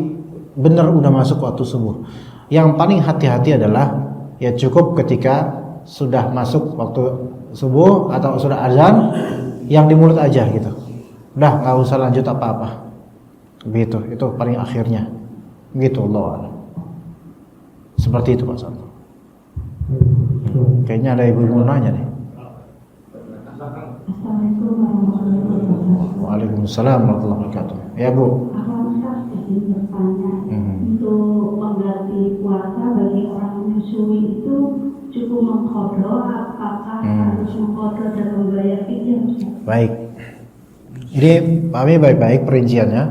benar udah masuk waktu subuh. Yang paling hati-hati adalah ya cukup ketika sudah masuk waktu subuh atau sudah azan, yang di mulut aja gitu. Udah nggak usah lanjut apa-apa. Begitu, itu paling akhirnya. Begitu Allah. Seperti itu Pak Santo. Kayaknya ada ibu mau nanya nih. Assalamualaikum warahmatullahi wabarakatuh. Waalaikumsalam warahmatullahi wabarakatuh. Ya Bu. Ustaz izin bertanya, untuk mengganti puasa bagi orang menyusui itu cukup mengqadha, apakah harus mengqadha dan membayar fidyah? Baik. Jadi pahami baik-baik perinciannya.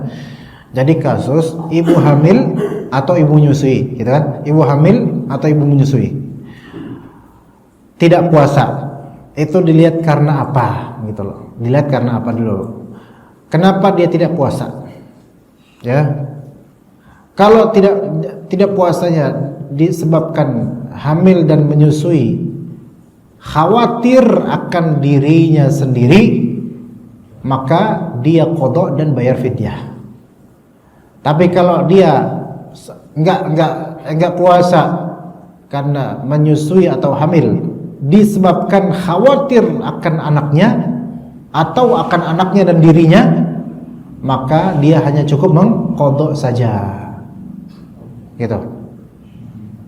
Jadi kasus ibu hamil atau ibu menyusui, gitu kan? Ibu hamil atau ibu menyusui tidak puasa, itu dilihat karena apa, gitu loh. Dilihat karena apa dulu. Kenapa dia tidak puasa? Ya, kalau tidak puasanya disebabkan hamil dan menyusui, khawatir akan dirinya sendiri, maka dia qadha dan bayar fidyah. Tapi kalau dia enggak puasa karena menyusui atau hamil disebabkan khawatir akan anaknya atau akan anaknya dan dirinya, maka dia hanya cukup mengqadha saja. Gitu.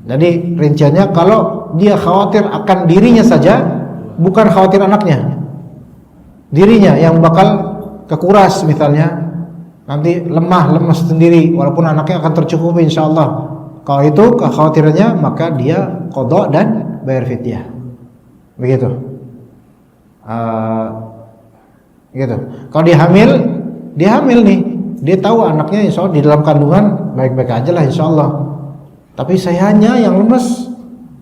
Jadi rinciannya kalau dia khawatir akan dirinya saja, bukan khawatir anaknya. Dirinya yang bakal kekuras misalnya, nanti lemas sendiri, walaupun anaknya akan tercukupi insyaallah. Kalau itu kekhawatirannya, maka dia qadha dan bayar fidyah. Begitu. Gitu. Kalau dia hamil nih, dia tahu anaknya insyaallah di dalam kandungan baik-baik aja lah insyaallah. Tapi sayangnya yang lemes,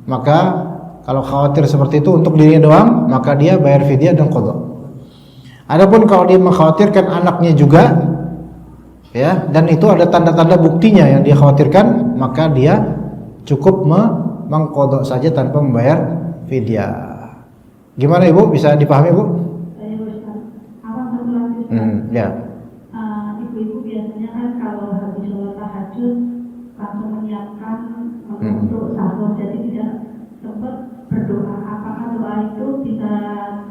maka kalau khawatir seperti itu untuk dirinya doang, maka dia bayar fidyah dan qadha. Adapun kalau dia mengkhawatirkan anaknya juga, ya, dan itu ada tanda-tanda buktinya yang dia khawatirkan, maka dia cukup mengqadha saja tanpa membayar fidyah. Gimana Ibu? Bisa dipahami Bu? Ya. Ibu-ibu biasanya kan kalau habis sholat tahajud langsung menyiapkan untuk sahur, jadi tidak sempat berdoa. Apakah doa itu bisa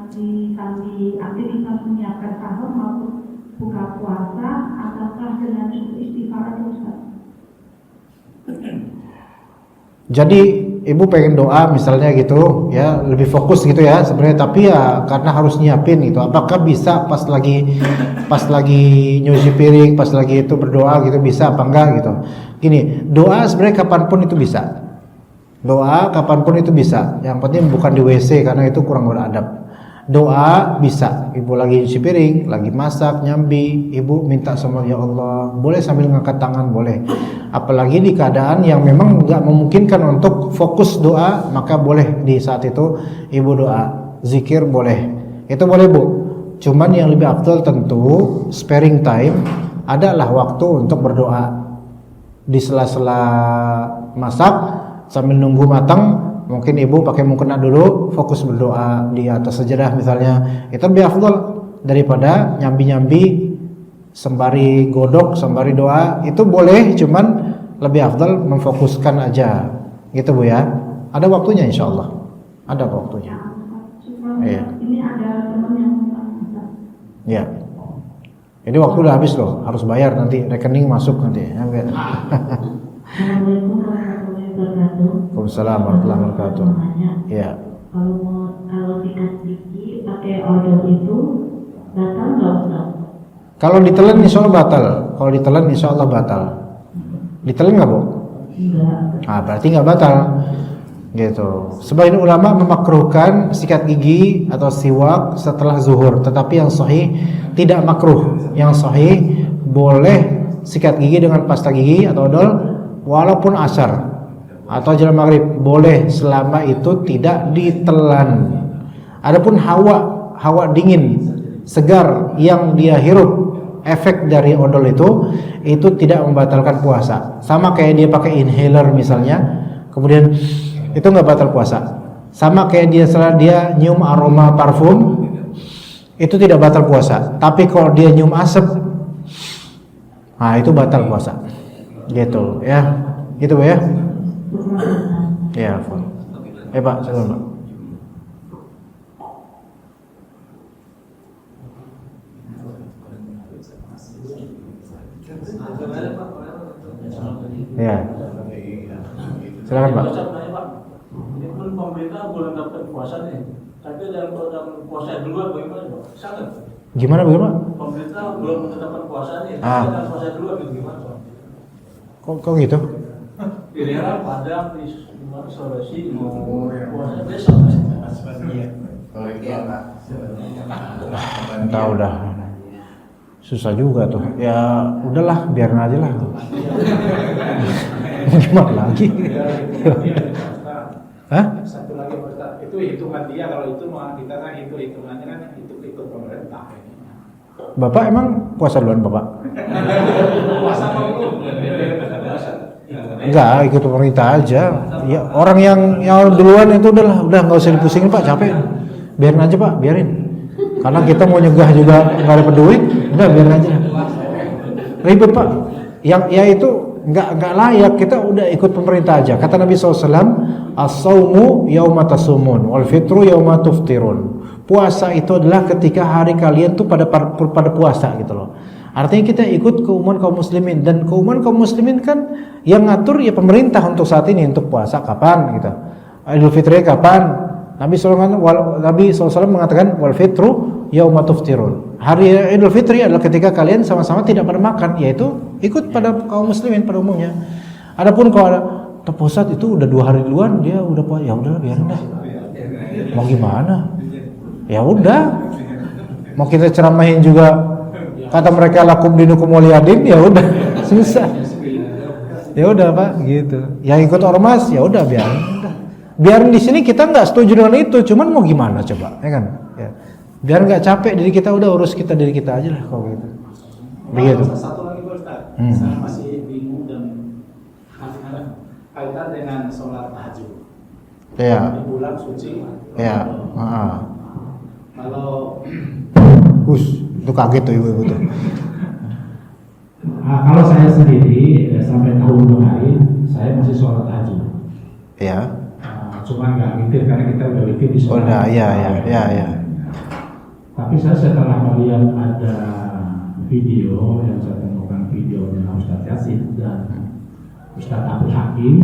disambi aktivitas menyiapkan sahur maupun buka puasa ataukah dengan cukup istighfar atau Ustaz? Jadi ibu pengen doa misalnya gitu ya, lebih fokus gitu ya sebenarnya, tapi ya karena harus nyiapin gitu. Apakah bisa pas lagi nyuci piring, pas lagi itu berdoa gitu, bisa apa enggak gitu. Gini, doa sebenarnya kapanpun itu bisa. Doa kapanpun itu bisa. Yang penting bukan di WC karena itu kurang beradab. Doa bisa, ibu lagi cuci piring, lagi masak, nyambi, ibu minta sama ya Allah, boleh sambil ngangkat tangan, boleh. Apalagi di keadaan yang memang nggak memungkinkan untuk fokus doa, maka boleh di saat itu ibu doa, zikir boleh, itu boleh bu. Cuman yang lebih afdal tentu sparing time, adalah waktu untuk berdoa di sela-sela masak sambil nunggu matang. Mungkin ibu pakai mukena dulu, fokus berdoa di atas sajadah misalnya. Itu lebih afdal daripada nyambi-nyambi sembari godok, sembari doa. Itu boleh, cuman lebih afdal memfokuskan aja. Gitu bu ya. Ada waktunya insya Allah. Ada waktunya. Iya. Ini ada teman yang Ustaz. Ya. Ini waktu udah habis loh, harus bayar nanti, rekening masuk nanti. Assalamualaikum warahmatullahi wabarakatuh. Waalaikumsalam warahmatullahi wabarakatuh. Iya. Kalau sikat gigi pakai odol itu batal nggak Ustaz? Kalau ditelan insya Allah batal. Kalau ditelan insya Allah batal. Ditelan nggak bu? Enggak. Berarti nggak batal. Gitu. Sebagian ulama memakruhkan sikat gigi atau siwak setelah zuhur. Tetapi yang sahih tidak makruh. Yang sahih boleh sikat gigi dengan pasta gigi atau odol walaupun asar atau jelang maghrib, boleh selama itu tidak ditelan. Adapun hawa dingin segar yang dia hirup efek dari odol itu tidak membatalkan puasa. Sama kayak dia pakai inhaler misalnya, kemudian itu nggak batal puasa. Sama kayak dia nyium aroma parfum, itu tidak batal puasa. Tapi kalau dia nyium asap, nah itu batal puasa. Gitu ya. Gitu ya. Ya, Pak, silakan Pak. Ya. Silakan Pak. Ini pun pemerintah belum dapat puasa nih. Tapi dalam program puasa dulu bagaimana Pak? Sangat. Gimana? Pemerintah belum menetapkan puasa nih. Tapi dalam puasa dulu gimana Pak? Kok gitu? Di daerah Padang, di Sulawesi, puasa besok. Entah udah. Susah juga tuh. Ya udahlah, biarin aja lah. Gimana lagi? Hah? Satu lagi Ustaz, itu hitungan dia, kalau itu kita kan hitungannya kan itu ikut pemerintah. Bapak emang puasa duluan Bapak? Puasa belum? Enggak, ikut pemerintah aja. Ya, orang yang duluan itu udah nggak usah dipusingin Pak, capek. Biarin aja Pak, biarin. Karena kita mau nyegah juga nggak dapat duit, udah biarin aja. Ribet Pak. Yang ya itu nggak layak, kita udah ikut pemerintah aja. Kata Nabi SAW, as-saumu yauma tasumun, wal fitru yauma tuftirun. Puasa itu adalah ketika hari kalian tuh pada puasa gitu loh. Artinya kita ikut keumuman kaum muslimin, dan keumuman kaum muslimin kan yang ngatur ya pemerintah untuk saat ini, untuk puasa kapan gitu. Idul Fitri kapan? Nabi SAW mengatakan wal fitru yauma tuftirun. Hari Idul Fitri adalah ketika kalian sama-sama tidak pada makan, yaitu ikut pada kaum muslimin pada umumnya. Adapun kalau ada pusat itu udah 2 hari duluan dia udah puasa, ya udah biarin dah. Mau gimana? Ya udah. Mau kita ceramahin juga kata mereka lakum dinukum waliyadin, ya udah susah. Ya udah Pak gitu. Yang ikut ormas ya udah biarin di sini kita nggak setuju dengan itu, cuman mau gimana coba, ya kan? Ya. Biar nggak capek diri kita, udah urus diri kita aja lah kalau gitu. Begitu. Satu lagi Ustaz, saya masih bingung dan kaitan dengan sholat tahajud. Iya. Di bulan suci. Iya. Kalau itu kaget tuh ibu-ibu tuh. kalau saya sendiri sampai tahun 2 hari saya masih sholat tahajud. Iya. Cuma nggak witir karena kita udah witir di sholat. Iya. Tapi saya setelah melihat ada video yang saya temukan videonya Ustadz Yasin dan Ustadz Abdul Hakim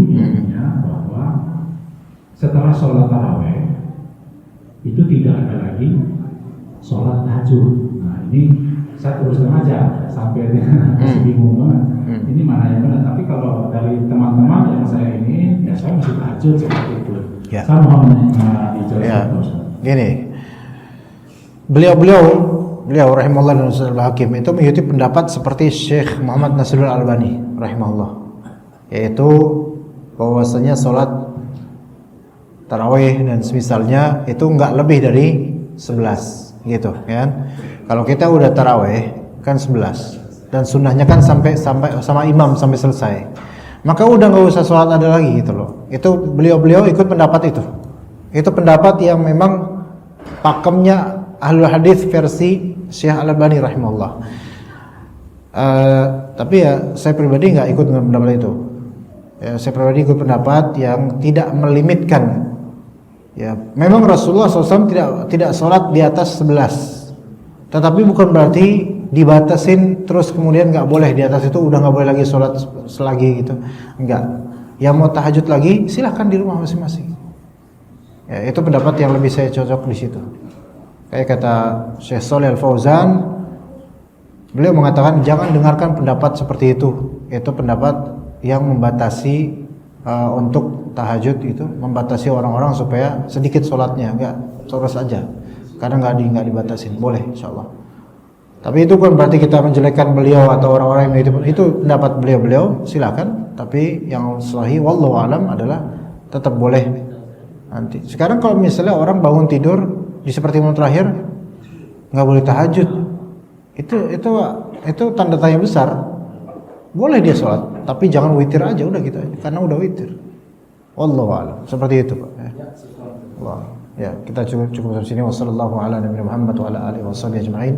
ya, bahwa setelah sholat taraweh itu tidak ada lagi sholat tahajud. Nah ini saya teruskan aja sampai masih bingung banget. Ini mana yang benar? Tapi kalau dari teman-teman yang saya ini, ya saya masih tahajud seperti itu. Ya. Saya mohon dijelaskan Ya, Ustaz. gini, beliau rahimahullah dan Ustaz Al-Hakim itu mengikuti pendapat seperti Syekh Muhammad Nasrul Albani rahimahullah, yaitu bahwasanya sholat tarawih dan semisalnya itu enggak lebih dari 11 gitu kan. Kalau kita udah tarawih kan 11 dan sunnahnya kan sampai sama imam sampai selesai, maka udah nggak usah sholat ada lagi gitu loh. Itu beliau ikut pendapat itu. Itu pendapat yang memang pakemnya Ahlul Hadis versi Syekh Al-Albani rahimahullah. Tapi ya saya pribadi nggak ikut dengan pendapat itu. Ya, saya pribadi ikut pendapat yang tidak melimitkan. Ya, memang Rasulullah SAW tidak sholat di atas 11. Tetapi bukan berarti dibatasin terus kemudian nggak boleh di atas itu udah nggak boleh lagi sholat selagi gitu. Enggak. Yang mau tahajud lagi silahkan di rumah masing-masing. Ya, itu pendapat yang lebih saya cocok di situ. Kayak kata Syekh Shalih Al-Fauzan, beliau mengatakan jangan dengarkan pendapat seperti itu. Itu pendapat yang membatasi untuk tahajud itu, membatasi orang-orang supaya sedikit sholatnya, enggak terus aja. Karena nggak dibatasin, boleh insyaallah. Tapi itu kan berarti kita menjelekkan beliau atau orang-orang yang itu pendapat beliau, silakan. Tapi yang sahih wallahu alam adalah tetap boleh nanti. Sekarang kalau misalnya orang bangun tidur di sepertiga terakhir nggak boleh tahajud, itu tanda tanya besar. Boleh dia sholat, tapi jangan witir aja udah gitu aja, karena udah witir. Wallahu a'lam. Seperti itu, Pak. Ya, kita cukup sampai sini. Wassallallahu ala nabiyina Muhammad wa ala alihi washabihi ajma'in.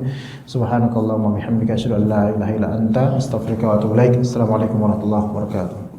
Subhanakallahumma wa bihamdika asyhadu an la ilaha illa anta astaghfiruka wa atubu ilaik. Assalamualaikum warahmatullahi wabarakatuh.